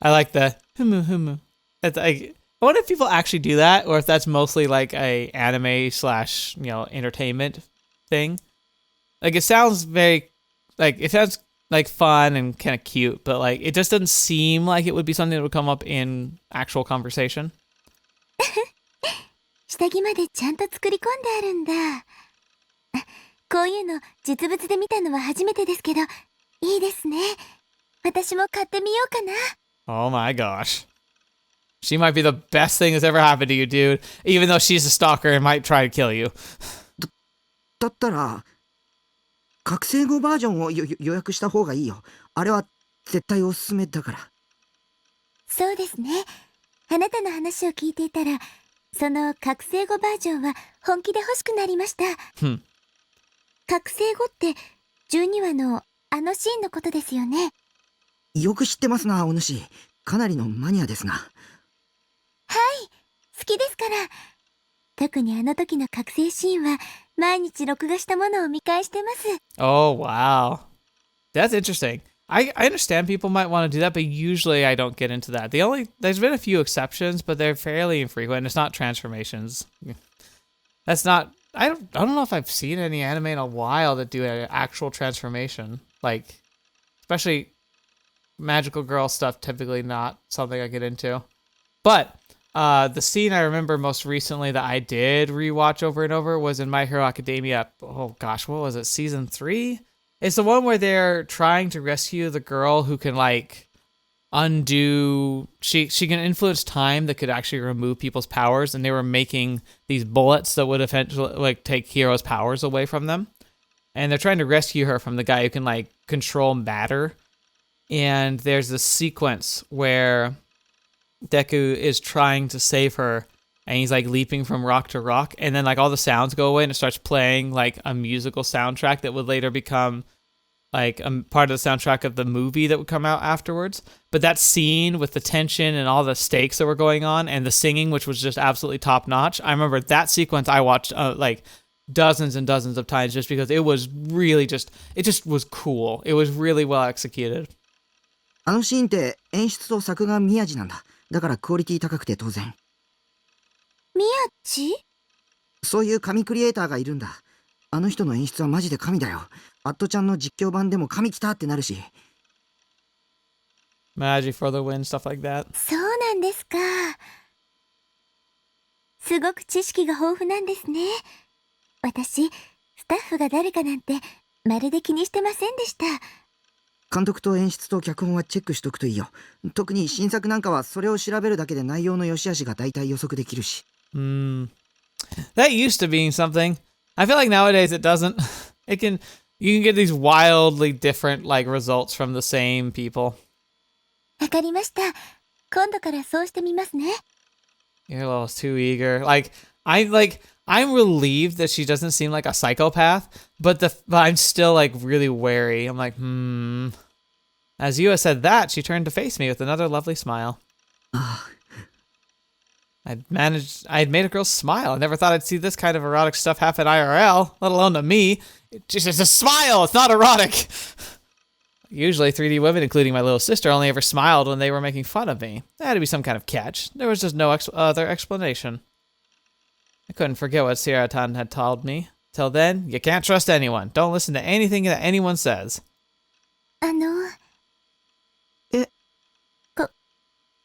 I like the humu humu. It's like, I wonder if people actually do that, or if that's mostly like a anime slash, entertainment thing. Like, it sounds very, it sounds like fun and kind of cute, but like it just doesn't seem like it would be something that would come up in actual conversation. 下着までちゃんと作り込んであるんだ。こういうの実物で見たのは初めてですけど、いいですね。私も買ってみようかな。 Oh my gosh. She might be the best thing that's ever happened to you, dude. Even though she's a stalker and might try to kill you. だったら覚醒後バージョンを予約した方がいいよ。あれは絶対おすすめだから。そうですね。あなたの話を聞いていたら、その覚醒後バージョンは本気で欲しくなりました。覚醒後って12話のあのシーンのことですよね。よく知ってますな、お主。かなりのマニアですな。はい、好きですから。特にあの時の覚醒シーンは毎日録画したものを見返してます。 Oh, wow. That's interesting. I understand people might want to do that, but usually I don't get into that. There's been a few exceptions, but they're fairly infrequent. It's not transformations. That's not, I don't know if I've seen any anime in a while that do an actual transformation. Like, especially magical girl stuff, typically not something I get into. But the scene I remember most recently that I did rewatch over and over was in My Hero Academia. Oh gosh, what was it? Season 3? It's the one where they're trying to rescue the girl who can undo. She can influence time that could actually remove people's powers, and they were making these bullets that would eventually take heroes' powers away from them. And they're trying to rescue her from the guy who can control matter. And there's this sequence where Deku is trying to save her, and he's leaping from rock to rock, and then all the sounds go away and it starts playing a musical soundtrack that would later become a part of the soundtrack of the movie that would come out afterwards. But that scene with the tension and all the stakes that were going on and the singing, which was just absolutely top notch, I remember that sequence I watched dozens and dozens of times just because it was really it just was cool. It was really well executed. あのシーンって演出と作画宮地なんだ。だからクオリティ高くて当然。宮地？そういう神クリエイターがいるんだ。あの人の演出はマジで神だよ。アットちゃんの実況版でも神来たってなるし。Magic for the win, stuff like that. そうなんですか。すごく知識が豊富なんですね。私、スタッフが誰かなんてまるで気にしてませんでした。監督と演出と脚本はチェックしとくといいよ。特に新作なんかはそれを調べるだけで内容の良し悪しが大体予測できるし。That used to be something. I feel like nowadays it doesn't. You can get these wildly different results from the same people. わかりました。今度からそうしてみますね。You're a little too eager. I'm relieved that she doesn't seem like a psychopath, but I'm still like really wary. I'm like, As Yua said that, she turned to face me with another lovely smile. I'd made a girl smile. I never thought I'd see this kind of erotic stuff happen IRL, let alone to me. It's just a smile, it's not erotic. Usually 3D women, including my little sister, only ever smiled when they were making fun of me. There had to be some kind of catch. There was just no other explanation. I couldn't forget what Sierra-tan had told me. Till then, you can't trust anyone. Don't listen to anything that anyone says.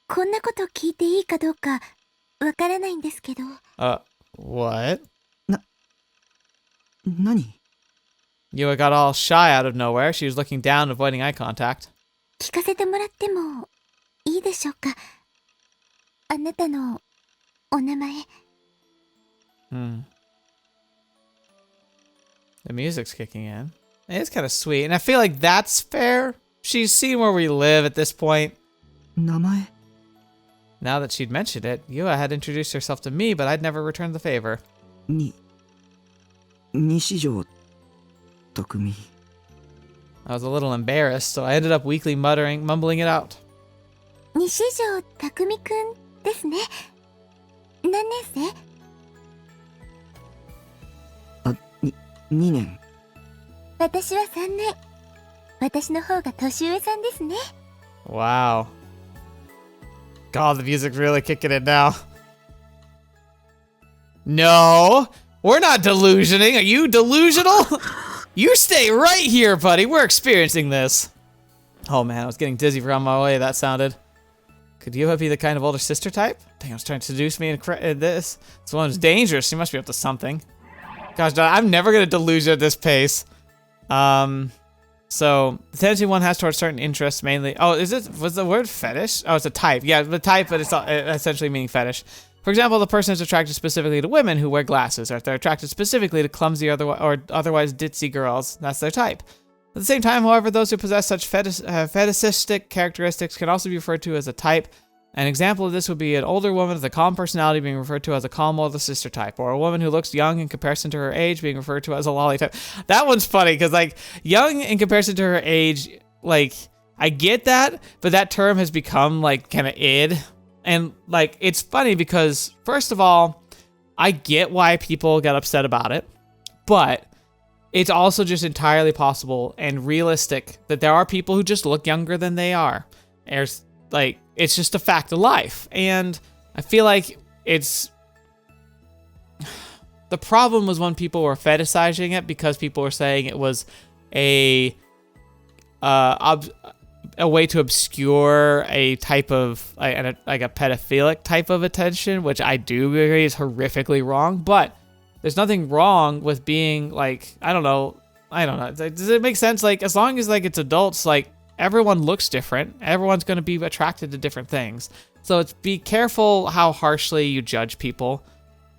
こんなこと聞いていいかどうかわからないんですけど。What? 何? Yua got all shy out of nowhere. She was looking down, avoiding eye contact. 聞かせてもらってもいいでしょうか。あなたのお名前。The music's kicking in. It's kind of sweet, and I feel like that's fair. She's seen where we live at this point. 名前? Now that she'd mentioned it, Yua had introduced herself to me, but I'd never returned the favor. Nishijo Takumi. I was a little embarrassed, so I ended up weakly mumbling it out. 西條拓海くんですね。何年生？2年。私は3年。私の方が年上さんですね。Wow. God, the music's really kicking it now. No, we're not delusioning. Are you delusional? You stay right here, buddy. We're experiencing this. Oh man, I was getting dizzy from my way that sounded. Could Yua be the kind of older sister type? Dang, I was trying to seduce me in this. This one's dangerous. She must be up to something. Gosh, I'm never gonna delusion at this pace. So the tendency one has towards certain interests mainly. Oh, was the word fetish? Oh, it's a type. Yeah, the type, but it's essentially meaning fetish. For example, the person is attracted specifically to women who wear glasses, or if they're attracted specifically to clumsy or otherwise ditzy girls, that's their type. At the same time, however, those who possess such fetishistic characteristics can also be referred to as a type. An example of this would be an older woman with a calm personality being referred to as a calm older sister type, or a woman who looks young in comparison to her age being referred to as a lolly type. That one's funny, because, like, young in comparison to her age, like, I get that, but that term has become, like, kind of id. And, like, it's funny because, first of all, I get why people get upset about it, but it's also just entirely possible and realistic that there are people who just look younger than they are. There's, like, it's just a fact of life. And I feel like it's... The problem was when people were fetishizing it because people were saying it was a way to obscure a type of, like a pedophilic type of attention, which I do agree is horrifically wrong. But there's nothing wrong with being, like, I don't know. Does it make sense? Like, as long as, like, it's adults, like, everyone looks different. Everyone's going to be attracted to different things. So be careful how harshly you judge people.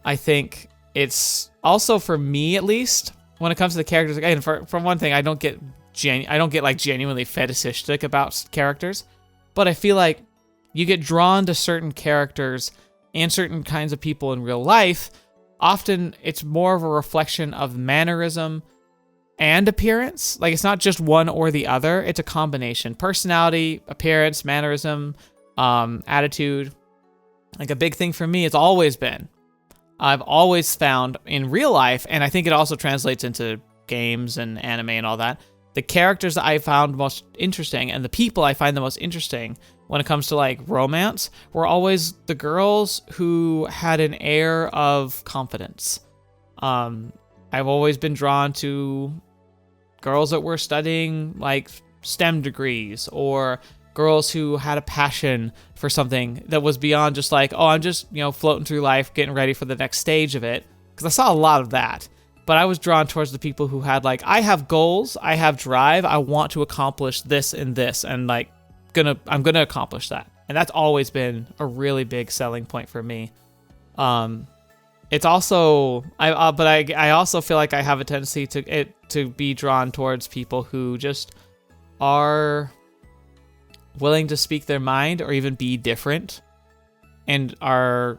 I think it's also, for me at least, when it comes to the characters, again, for one thing, I don't get like genuinely fetishistic about characters, but I feel like you get drawn to certain characters and certain kinds of people in real life. Often it's more of a reflection of mannerism and appearance. Like, it's not just one or the other, it's a combination. Personality, appearance, mannerism, attitude. Like, a big thing for me, it's always been, I've always found in real life, and I think it also translates into games and anime and all that, the characters that I found most interesting and the people I find the most interesting when it comes to, like, romance were always the girls who had an air of confidence. I've always been drawn to girls that were studying, like, STEM degrees, or girls who had a passion for something that was beyond just like, oh, I'm just, floating through life, getting ready for the next stage of it. Because I saw a lot of that. But I was drawn towards the people who had, like, I have goals, I have drive, I want to accomplish this and this, and, like, I'm gonna accomplish that. And that's always been a really big selling point for me. It's also, I also feel like I have a tendency to be drawn towards people who just are willing to speak their mind or even be different, and are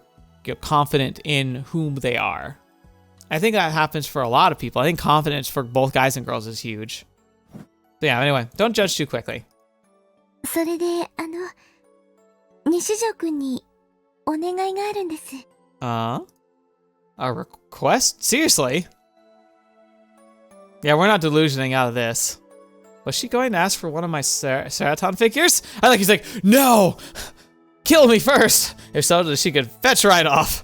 confident in whom they are. I think that happens for a lot of people. I think confidence for both guys and girls is huge. But yeah, anyway, don't judge too quickly. それで、西条くんにお願いがあるんです。A request? Seriously? Yeah, we're not delusioning out of this. Was she going to ask for one of my Seraton figures? I think he's like, no! Kill me first! If so, she could fetch right off.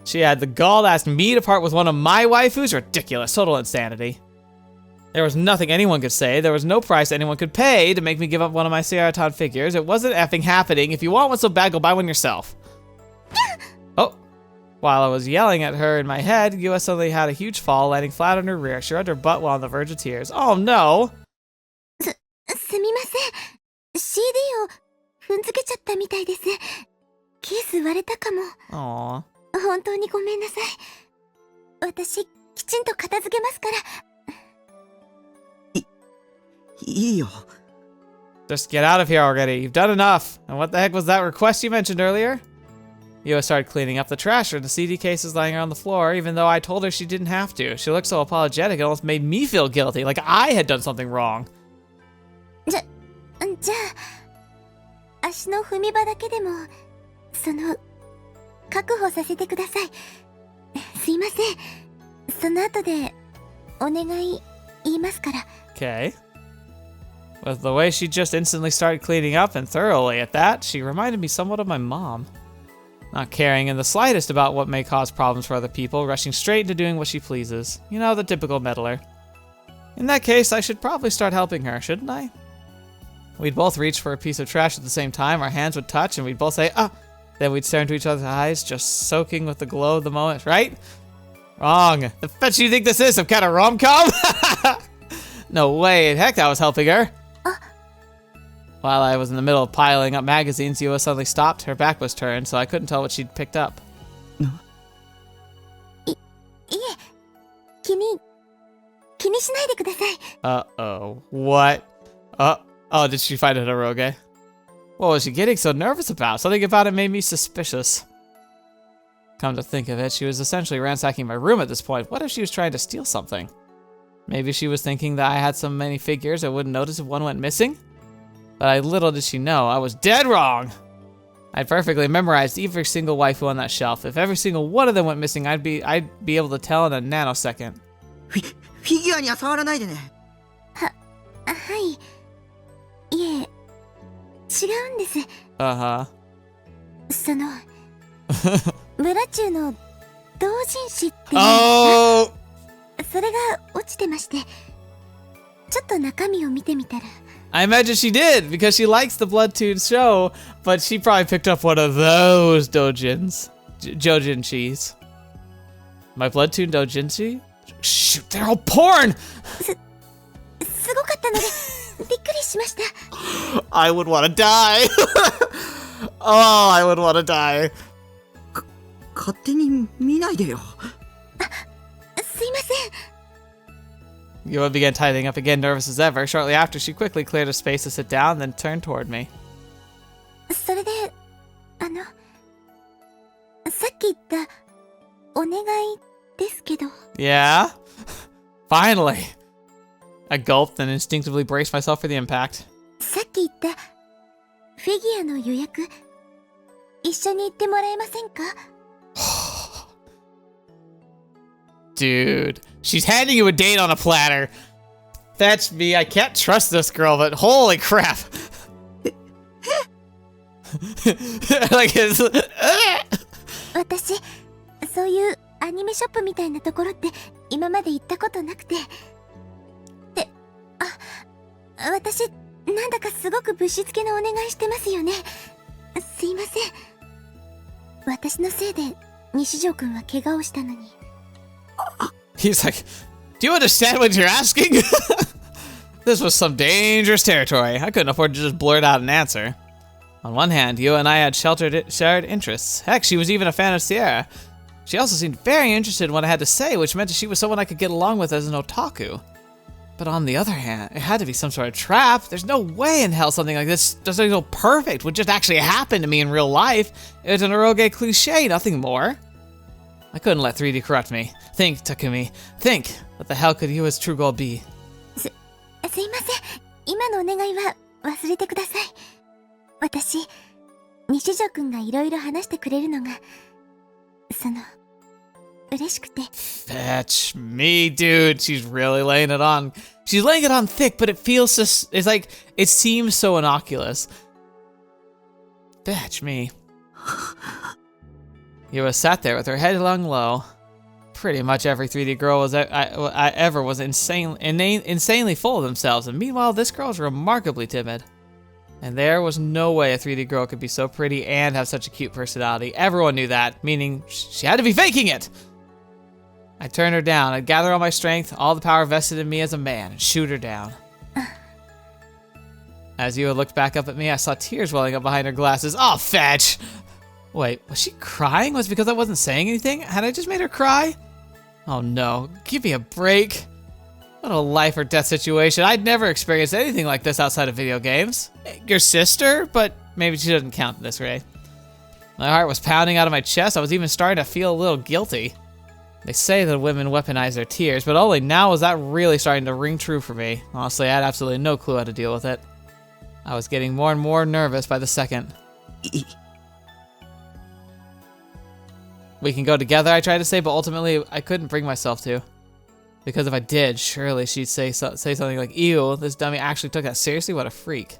She had the gall to ask me to part with one of my waifus? Ridiculous. Total insanity. There was nothing anyone could say. There was no price anyone could pay to make me give up one of my Seraton figures. It wasn't effing happening. If you want one so bad, go buy one yourself. Oh. While I was yelling at her in my head, Yua suddenly had a huge fall, landing flat on her rear. She rubbed her butt while on the verge of tears. Oh no! すみません。CD を踏んづけちゃったみたいです。ケース割れたかも。Aww. 本当にごめんなさい。私、きちんと片付けますから。いいよ。 Just get out of here already. You've done enough. And what the heck was that request you mentioned earlier? Yua started cleaning up the trash and the CD cases lying on the floor, even though I told her she didn't have to. She looked so apologetic, it almost made me feel guilty, like I had done something wrong. じゃあ、足の踏み場だけでも、確保させてください。すいません。その後で、お願い言いますから。Okay. With the way she just instantly started cleaning up and thoroughly at that, she reminded me somewhat of my mom. Not caring in the slightest about what may cause problems for other people, rushing straight into doing what she pleases. You know, the typical meddler. In that case, I should probably start helping her, shouldn't I? We'd both reach for a piece of trash at the same time, our hands would touch, and we'd both say, ah! Then we'd stare into each other's eyes, just soaking with the glow of the moment, right? Wrong. The fetch you think this is, some kind of rom-com? No way, heck, I was helping her. While I was in the middle of piling up magazines, Yua suddenly stopped. Her back was turned, so I couldn't tell what she'd picked up. いえ、気にしないでください。Uh-oh. What? Oh, did she find it eroge? What was she getting so nervous about? Something about it made me suspicious. Come to think of it, she was essentially ransacking my room at this point. What if she was trying to steal something? Maybe she was thinking that I had so many figures I wouldn't notice if one went missing? But little did she know, I was dead wrong! I'd perfectly memorized every single waifu on that shelf. If every single one of them went missing, I'd be able to tell in a nanosecond. フィギュアには触らないでね。はい。いえ、違うんです。Uh-huh. 村中の同人誌って、Oh! それが落ちてまして、ちょっと中身を見てみたら。I imagine she did, because she likes the Bloodtoon show, but she probably picked up one of those doujins. Joujinshis. My Bloodtoon doujinshi? Shoot, they're all porn! すごかったので、びっくりしました。I would wanna die! Oh, I would wanna die. 勝手に見ないでよ。すいません。Yua began tidying up again, nervous as ever. Shortly after, she quickly cleared a space to sit down, then turned toward me. それで、さっき言ったお願いですけど。Yeah? Finally! I gulped and instinctively braced myself for the impact. さっき言ったフィギュアの予約、一緒に行ってもらえませんか？ Dude, she's handing you a date on a platter. That's me. I can't trust this girl, but holy crap. Like his. 私、そういうアニメショップみたいなところって今まで行ったことなくて。で、私、なんだかすごくぶしつけなお願いしてますよね。すいません。私のせいで西条くんは怪我をしたのに。He's like, do you understand what you're asking? This was some dangerous territory. I couldn't afford to just blurt out an answer. On one hand, Yua and I had shared interests. Heck, she was even a fan of Sierra. She also seemed very interested in what I had to say, which meant that she was someone I could get along with as an otaku. But on the other hand, it had to be some sort of trap. There's no way in hell something like this, something so perfect, would just actually happen to me in real life. It's an eroge cliche, nothing more. I couldn't let 3D corrupt me. Think, Takumi. Think! What the hell could Yua's true goal be? すいません。今のお願いは忘れてください。私、西条くんがいろいろ話してくれるのが、嬉しくて。Fetch me, dude. She's really laying it on. She's laying it on thick, but it feels just, it's like, it seems so innocuous. Fetch me. Yua sat there with her head hung low. Pretty much every 3D girl I ever was insanely full of themselves, and meanwhile this girl is remarkably timid. And there was no way a 3D girl could be so pretty and have such a cute personality. Everyone knew that, meaning she had to be faking it! I turned her down. I'd gather all my strength, all the power vested in me as a man, and shoot her down. As Yua looked back up at me, I saw tears welling up behind her glasses. Oh, fetch! Wait, was she crying? Was it because I wasn't saying anything? Had I just made her cry? Oh no, give me a break. What a life or death situation. I'd never experienced anything like this outside of video games. Your sister? But maybe she doesn't count at this rate. My heart was pounding out of my chest. I was even starting to feel a little guilty. They say that women weaponize their tears, but only now was that really starting to ring true for me. Honestly, I had absolutely no clue how to deal with it. I was getting more and more nervous by the second. We can go together, I tried to say, but ultimately I couldn't bring myself to. Because if I did, surely she'd say something like, ew, this dummy actually took that seriously? What a freak.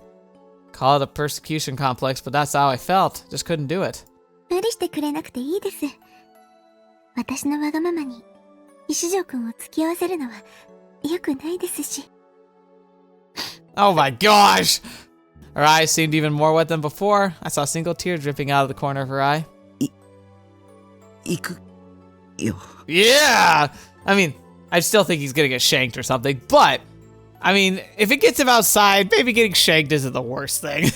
Call it a persecution complex, but that's how I felt. Just couldn't do it. 無理してくれなくていいです。私のわがままに西条くんを付き合わせるのは良くないですし。Oh my gosh! Her eyes seemed even more wet than before. I saw a single tear dripping out of the corner of her eye. 行くよ。Yeah! I mean, I still think he's gonna get shanked or something, but, I mean, if it gets him outside, maybe getting shanked isn't the worst thing.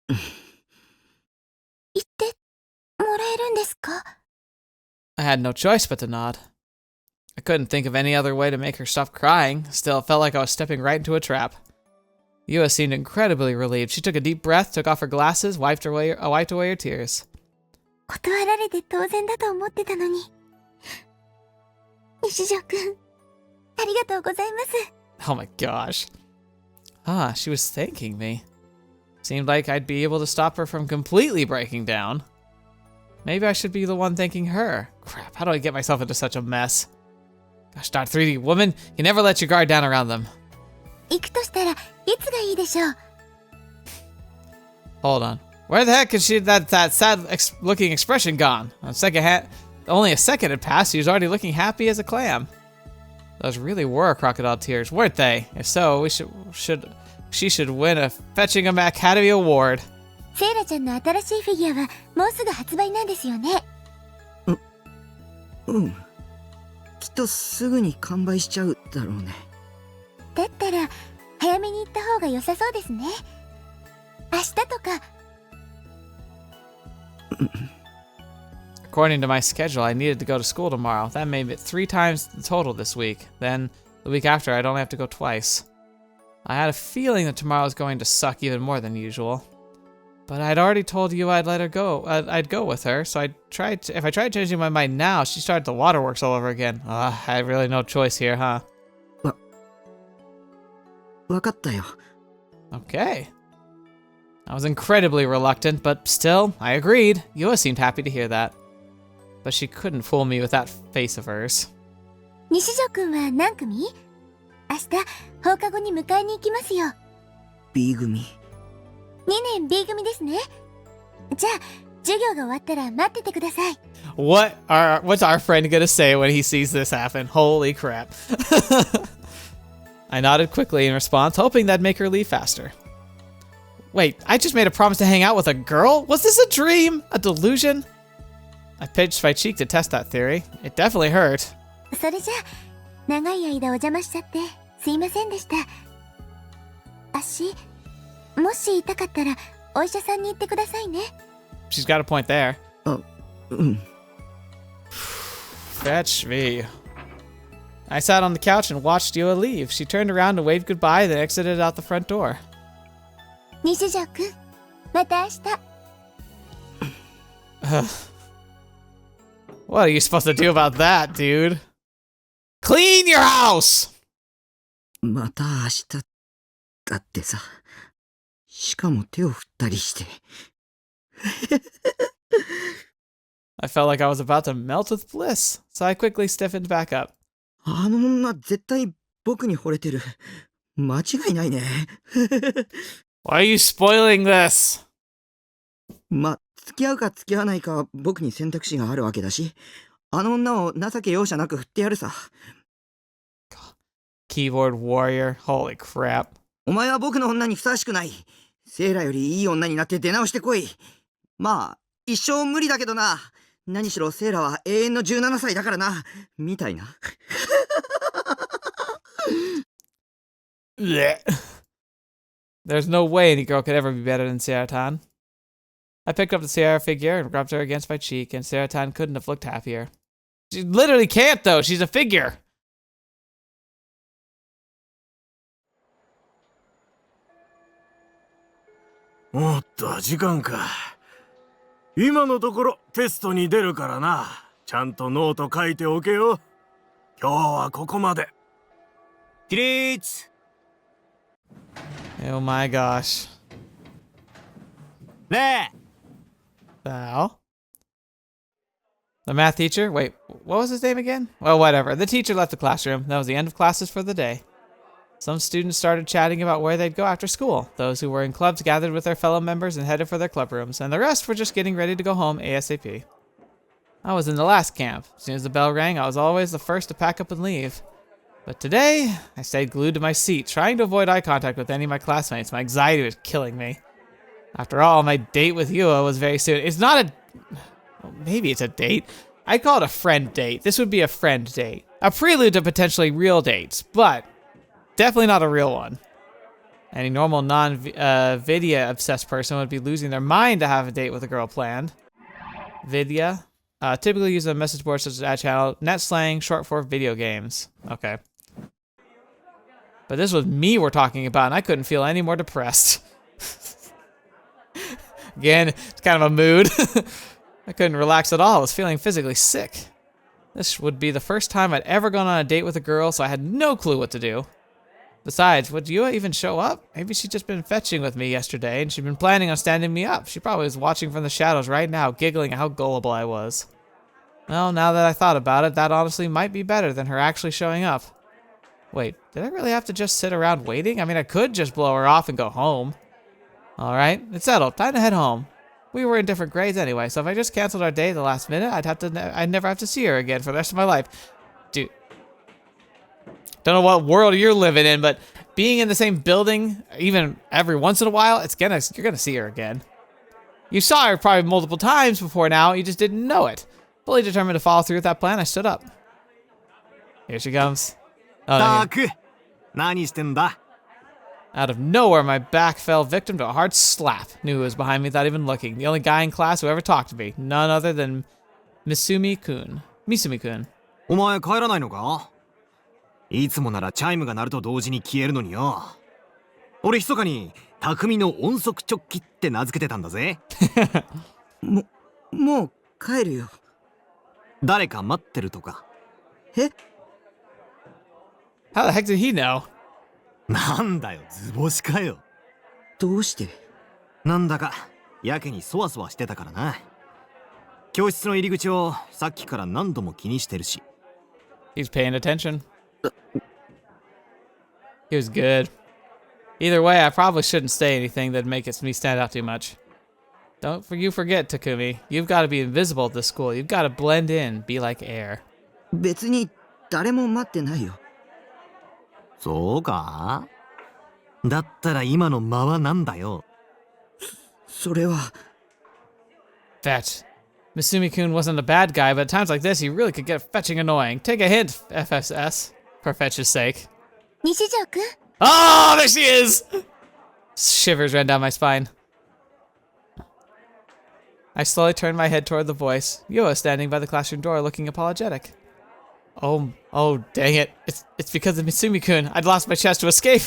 言ってもらえるんですか? I had no choice but to nod. I couldn't think of any other way to make her stop crying. Still, it felt like I was stepping right into a trap. Yua seemed incredibly relieved. She took a deep breath, took off her glasses, wiped away her tears. 断られて当然だと思ってたのに。西条くん、ありがとうございます。Oh my gosh. Ah, she was thanking me. Seemed like I'd be able to stop her from completely breaking down. Maybe I should be the one thanking her. Crap, how do I get myself into such a mess? Gosh darn 3D woman, you never let your guard down around them. 行くとしたらいつがいいでしょう? Hold on. Where the heck is that sad looking expression gone? Only a second had passed, she was already looking happy as a clam. Those really were crocodile tears, weren't they? If so, she should win a Fetching a Academy Award. セイラちゃんの新しいフィギュアはもうすぐ発売なんですよね。うん。きっとすぐに完売しちゃうだろうね。だったら早めに行った方が良さそうですね。明日とか。According to my schedule, I needed to go to school tomorrow. That made it 3 times the total this week. Then, the week after, I'd only have to go twice. I had a feeling that tomorrow was going to suck even more than usual. But I'd already told you I'd let her go. I'd go with her, so if I tried changing my mind now, she'd start the waterworks all over again. I had really no choice here, huh? わかったよ。 Okay. I was incredibly reluctant, but still, I agreed. Yua seemed happy to hear that. But she couldn't fool me with that face of hers. 西条くんは何組? 明日放課後に迎えに行きますよ。 B 組。2年 B 組ですね。じゃあ授業が終わったら待っててください。 What's our friend gonna say when he sees this happen? Holy crap. I nodded quickly in response, hoping that'd make her leave faster. Wait, I just made a promise to hang out with a girl? Was this a dream? A delusion? I pinched my cheek to test that theory. It definitely hurt. それじゃあ長い間お邪魔しちゃってすいませんでした。足、もし痛かったらお医者さんに行ってくださいね。 She's got a point there. うん。 Fetch me. I sat on the couch and watched Yua leave. She turned around and waved goodbye, then exited out the front door. 西条くん、また明日。What are you supposed to do about that, dude? Clean your house! また明日だってさ。しかも手を振ったりして。I felt like I was about to melt with bliss, so I quickly stiffened back up. あの女絶対僕に惚れてる。間違いないね。Why are you spoiling this? ま、付き合うか付き合わないかは僕に選択肢があるわけだし、あの女を情け容赦なく振ってやるさ。Keyboard warrior, holy crap. お前は僕の女にふさわしくない。セイラよりいい女になって出直してこい。まあ、一生無理だけどな。何しろセイラは永遠の17歳だからな。みたいな。There's no way any girl could ever be better than Saratan. I picked up the Sierra figure and rubbed her against my cheek, and Saratan couldn't have looked happier. She literally can't, though. She's a figure. おっと、時間か。今のところテストに出るからな。ちゃんとノート書いておけよ。今日はここまで。起立 Oh my gosh. 礼 Thou? The math teacher? Wait, what was his name again? Well, whatever. The teacher left the classroom. That was the end of classes for the day. Some students started chatting about where they'd go after school. Those who were in clubs gathered with their fellow members and headed for their club rooms, and the rest were just getting ready to go home ASAP. I was in the last camp. As soon as the bell rang, I was always the first to pack up and leave. But today, I stayed glued to my seat, trying to avoid eye contact with any of my classmates. My anxiety was killing me. After all, my date with Yua was very soon. It's not a... Well, maybe it's a date. I'd call it a friend date. This would be a friend date. A prelude to potentially real dates, but definitely not a real one. Any normal non-Vidya obsessed person would be losing their mind to have a date with a girl planned. Vidya. Typically use a message board such as ad channel, net slang, short for video games. Okay. But this was me we're talking about, and I couldn't feel any more depressed. Again, it's kind of a mood. I couldn't relax at all. I was feeling physically sick. This would be the first time I'd ever gone on a date with a girl, so I had no clue what to do. Besides, would Yua even show up? Maybe she'd just been fetching with me yesterday, and she'd been planning on standing me up. She probably was watching from the shadows right now, giggling at how gullible I was. Well, now that I thought about it, that honestly might be better than her actually showing up. Wait, did I really have to just sit around waiting? I mean, I could just blow her off and go home. Alright, it's settled. Time to head home. We were in different grades anyway, so if I just canceled our date at the last minute, I'd never have to see her again for the rest of my life. Dude. Don't know what world you're living in, but being in the same building, even every once in a while, you're gonna see her again. You saw her probably multiple times before now, you just didn't know it. Fully determined to follow through with that plan, I stood up. Here she comes. Oh, no, tack 何してんだ out of nowhere, my back fell victim to a hard slap. Knew who was behind me without even looking. The only guy in class who ever talked to me. None other than Misumi-kun. Misumi-kun. お前帰らないのかいつもならチャイムが鳴ると同時に消えるのによ。俺密かに匠の音速直帰って名付けてたんだぜ。もう帰るよ。誰か待ってるとか。え How the heck did he know? なんだよ、図星かよ。どうしてなんだかやけにそわそわしてたからな。教室の入り口をさっきから何度も気にしてるし。He's paying attention. He was good. Either way, I probably shouldn't say anything that'd make me stand out too much. Don't you forget, Takumi. You've got to be invisible at this school. You've got to blend in, be like air. 別に誰も待ってないよ。そうかだったら今の間はなんだよ。それは。Fetch. Misumi-kun wasn't a bad guy, but at times like this, he really could get fetching annoying. Take a hint, FSS, for Fetch's sake. 西条くん Oh, there she is! Shivers ran down my spine. I slowly turned my head toward the voice. Yua standing by the classroom door looking apologetic. Oh, dang it. It's because of Misumi-kun. I'd lost my chance to escape.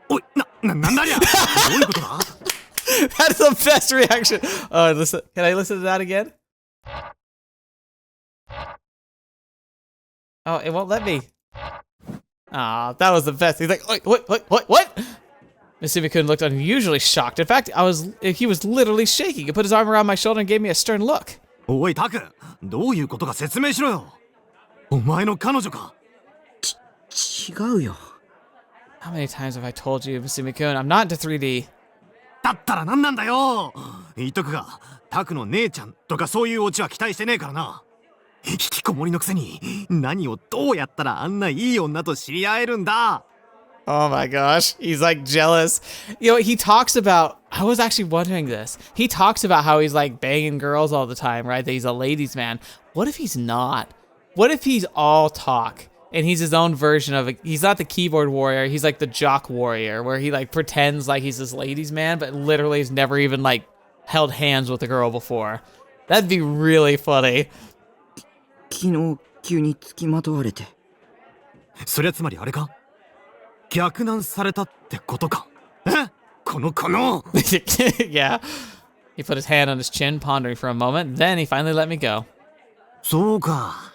おい、なんだりゃどういうことだ That's the best reaction. Oh, listen. Can I listen to that again? Oh, it won't let me. Aw, that was the best. He's like, wait, what? Misumi-kun looked unusually shocked. In fact, he was literally shaking. He put his arm around my shoulder and gave me a stern look. おいタク、どういうことか説明しろよ。お前の彼女か。違うよ。 How many times have I told you, Misumi-kun, I'm not into 3D? だったら何なんだよ。言っとくが、タクの姉ちゃんとかそういうオチは期待してねえからな。引きこもりのくせに何をどうやったらあんないい女と知り合えるんだ。 Oh my gosh, he's like jealous. You know, he talks about, I was actually wondering this. He talks about how he's like banging girls all the time, right? That he's a ladies' man. What if he's not? What if he's all talk and he's his own version of it? He's not the keyboard warrior, he's like the jock warrior, where he like pretends like he's this ladies' man, but literally has never even like held hands with a girl before. That'd be really funny. 昨日急に付きまとわれて。それはつまりあれか。逆難されたってことか。え？この。Yeah. He put his hand on his chin, pondering for a moment. Then he finally let me go. そうか。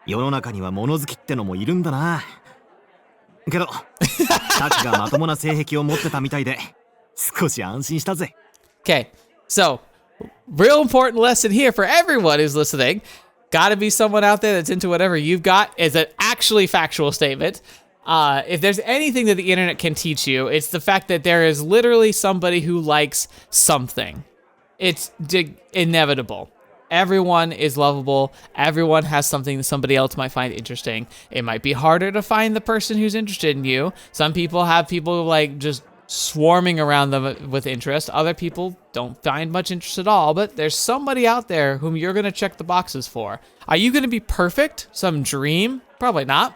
世の中には物好きってのもいるんだな。けど、タクがまともな性癖を持ってたみたいで、少し安心したぜ。Okay, so real important lesson here for everyone who's listening. Gotta be someone out there that's into whatever you've got is an actually factual statement. If there's anything that the internet can teach you, it's the fact that there is literally somebody who likes something. It's inevitable. Everyone is lovable. Everyone has something that somebody else might find interesting. It might be harder to find the person who's interested in you. Some people have people like just swarming around them with interest. Other people don't find much interest at all, but there's somebody out there whom you're going to check the boxes for. Are you going to be perfect? Some dream? Probably not.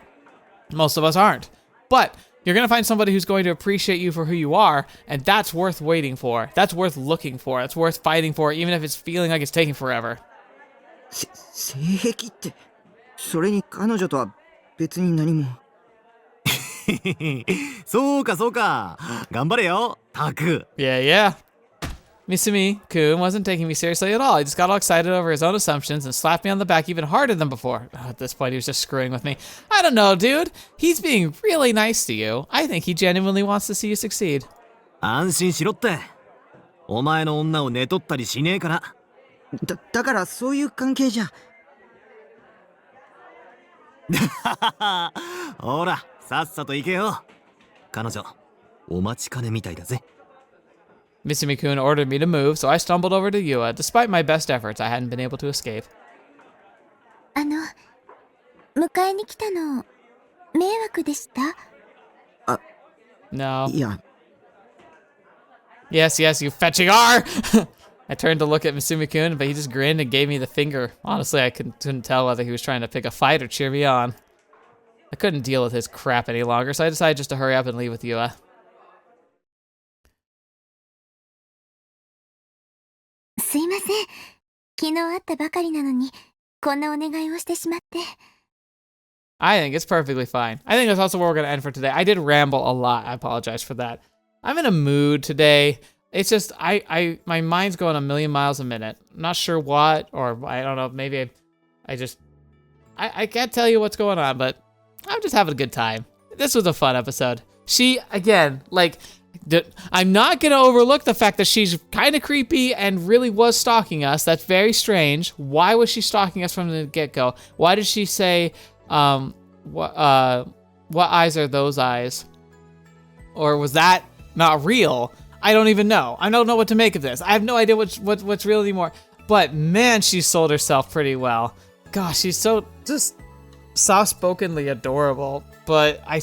Most of us aren't. But you're going to find somebody who's going to appreciate you for who you are, and that's worth waiting for. That's worth looking for. That's worth fighting for, even if it's feeling like it's taking forever. 性癖って、それに彼女とは別に何も。そうかそうか。頑張れよ、タク。Yeah. Misumi-kun wasn't taking me seriously at all. He just got all excited over his own assumptions and slapped me on the back even harder than before. At this point, he was just screwing with me. I don't know, dude. He's being really nice to you. I think he genuinely wants to see you succeed. 安心しろって。お前の女を寝取ったりしねえから。だからそういう関係じゃ。ほら、さっさと行けよ。彼女、お待ちかねみたいだぜ。Misumi-kun ordered me to move, so I stumbled over to Yua. Despite my best efforts, I hadn't been able to escape. 迎えに来たの、迷惑でした？ No. いや。Yes, you fetching R! I turned to look at Misumi-kun, but he just grinned and gave me the finger. Honestly, I couldn't tell whether he was trying to pick a fight or cheer me on. I couldn't deal with his crap any longer, so I decided just to hurry up and leave with Yua. すいません。昨日会ったばかりなのに、こんなお願いをしてしまって。I think it's perfectly fine. I think that's also where we're going to end for today. I did ramble a lot. I apologize for that. I'm in a mood today. It's just, my mind's going a million miles a minute. I'm not sure what, or I don't know, maybe I can't tell you what's going on, but I'm just having a good time. This was a fun episode. She, again, like, I'm not going to overlook the fact that she's kind of creepy and really was stalking us. That's very strange. Why was she stalking us from the get-go? Why did she say, what eyes are those eyes? Or was that not real? I don't even know. I don't know what to make of this. I have no idea what's real anymore. But man, she sold herself pretty well. Gosh, she's so just soft-spokenly adorable. But I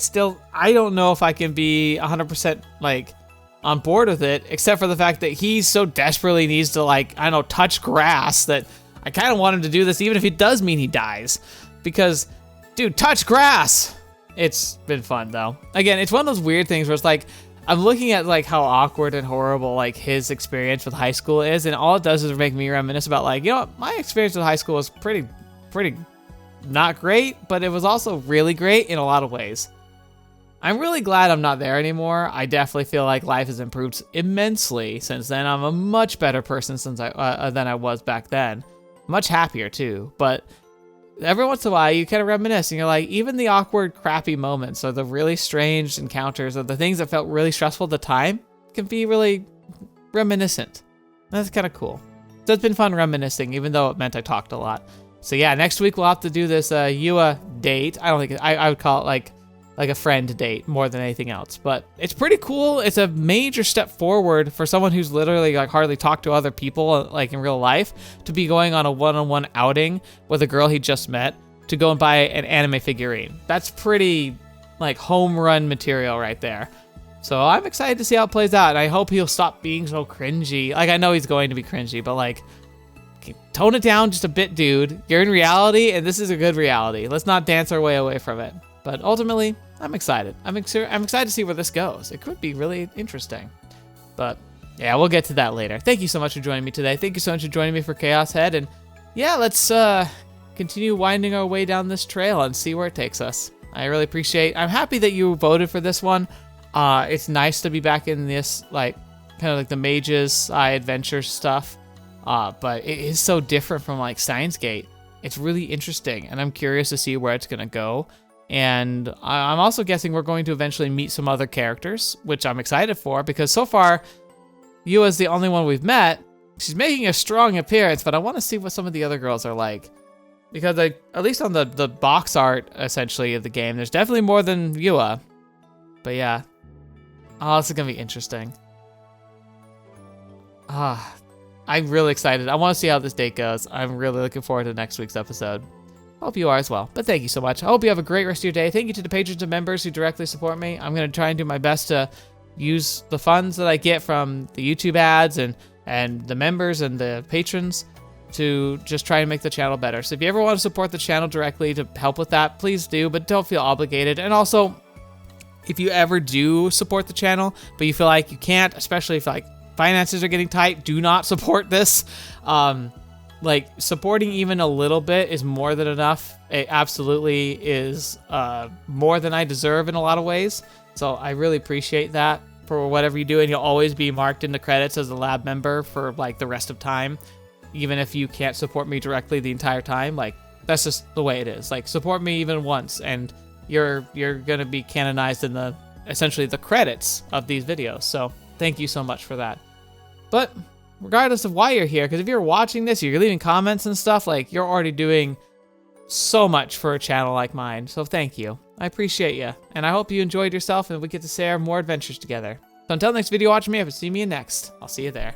don't know if I can be 100% like on board with it, except for the fact that he so desperately needs to, like, I don't know, touch grass that I kind of want him to do this, even if it does mean he dies. Because, dude, touch grass! It's been fun, though. Again, it's one of those weird things where it's like, I'm looking at like how awkward and horrible like his experience with high school is, and all it does is make me reminisce about like, you know what, my experience with high school was pretty not great, but it was also really great in a lot of ways. I'm really glad I'm not there anymore. I definitely feel like life has improved immensely since then. I'm a much better person than I was back then. Much happier too, but every once in a while you kind of reminisce and you're like, even the awkward, crappy moments or the really strange encounters or the things that felt really stressful at the time can be really reminiscent. That's kind of cool. So it's been fun reminiscing, even though it meant I talked a lot. So yeah, next week we'll have to do this Yua date. I don't think, I would call it like a friend date more than anything else. But it's pretty cool. It's a major step forward for someone who's literally like hardly talked to other people like in real life to be going on a one-on-one outing with a girl he just met to go and buy an anime figurine. That's pretty like home run material right there. So I'm excited to see how it plays out. And I hope he'll stop being so cringy. Like I know he's going to be cringy, but like tone it down just a bit, dude. You're in reality and this is a good reality. Let's not dance our way away from it. But ultimately, I'm excited. I'm excited to see where this goes. It could be really interesting. But yeah, we'll get to that later. Thank you so much for joining me today. Thank you so much for joining me for Chaos Head. And yeah, let's continue winding our way down this trail and see where it takes us. I really appreciate. I'm happy that you voted for this one. It's nice to be back in this like kind of like the mages adventure stuff. But it is so different from like Steins Gate. It's really interesting, and I'm curious to see where it's gonna go. And I'm also guessing we're going to eventually meet some other characters, which I'm excited for, because so far, Yua is the only one we've met. She's making a strong appearance, but I want to see what some of the other girls are like. Because like, at least on the box art, essentially, of the game, there's definitely more than Yua. But yeah. Oh, this is going to be interesting. I'm really excited. I want to see how this date goes. I'm really looking forward to next week's episode. Hope you are as well. But thank you so much. I hope you have a great rest of your day. Thank you to the patrons and members who directly support me. I'm going to try and do my best to use the funds that I get from the YouTube ads and the members and the patrons to just try and make the channel better. So if you ever want to support the channel directly to help with that, please do, but don't feel obligated. And also, if you ever do support the channel, but you feel like you can't, especially if like finances are getting tight, do not support this. Like, supporting even a little bit is more than enough. It absolutely is more than I deserve in a lot of ways. So I really appreciate that for whatever you do, and you'll always be marked in the credits as a lab member for like the rest of time, even if you can't support me directly the entire time. Like, that's just the way it is. Like, support me even once, and you're gonna be canonized in the essentially the credits of these videos. So thank you so much for that. But regardless of why you're here, because if you're watching this, you're leaving comments and stuff, like, you're already doing so much for a channel like mine. So thank you. I appreciate you. And I hope you enjoyed yourself and we get to share more adventures together. So until next video, watch me. If you see me in next, I'll see you there.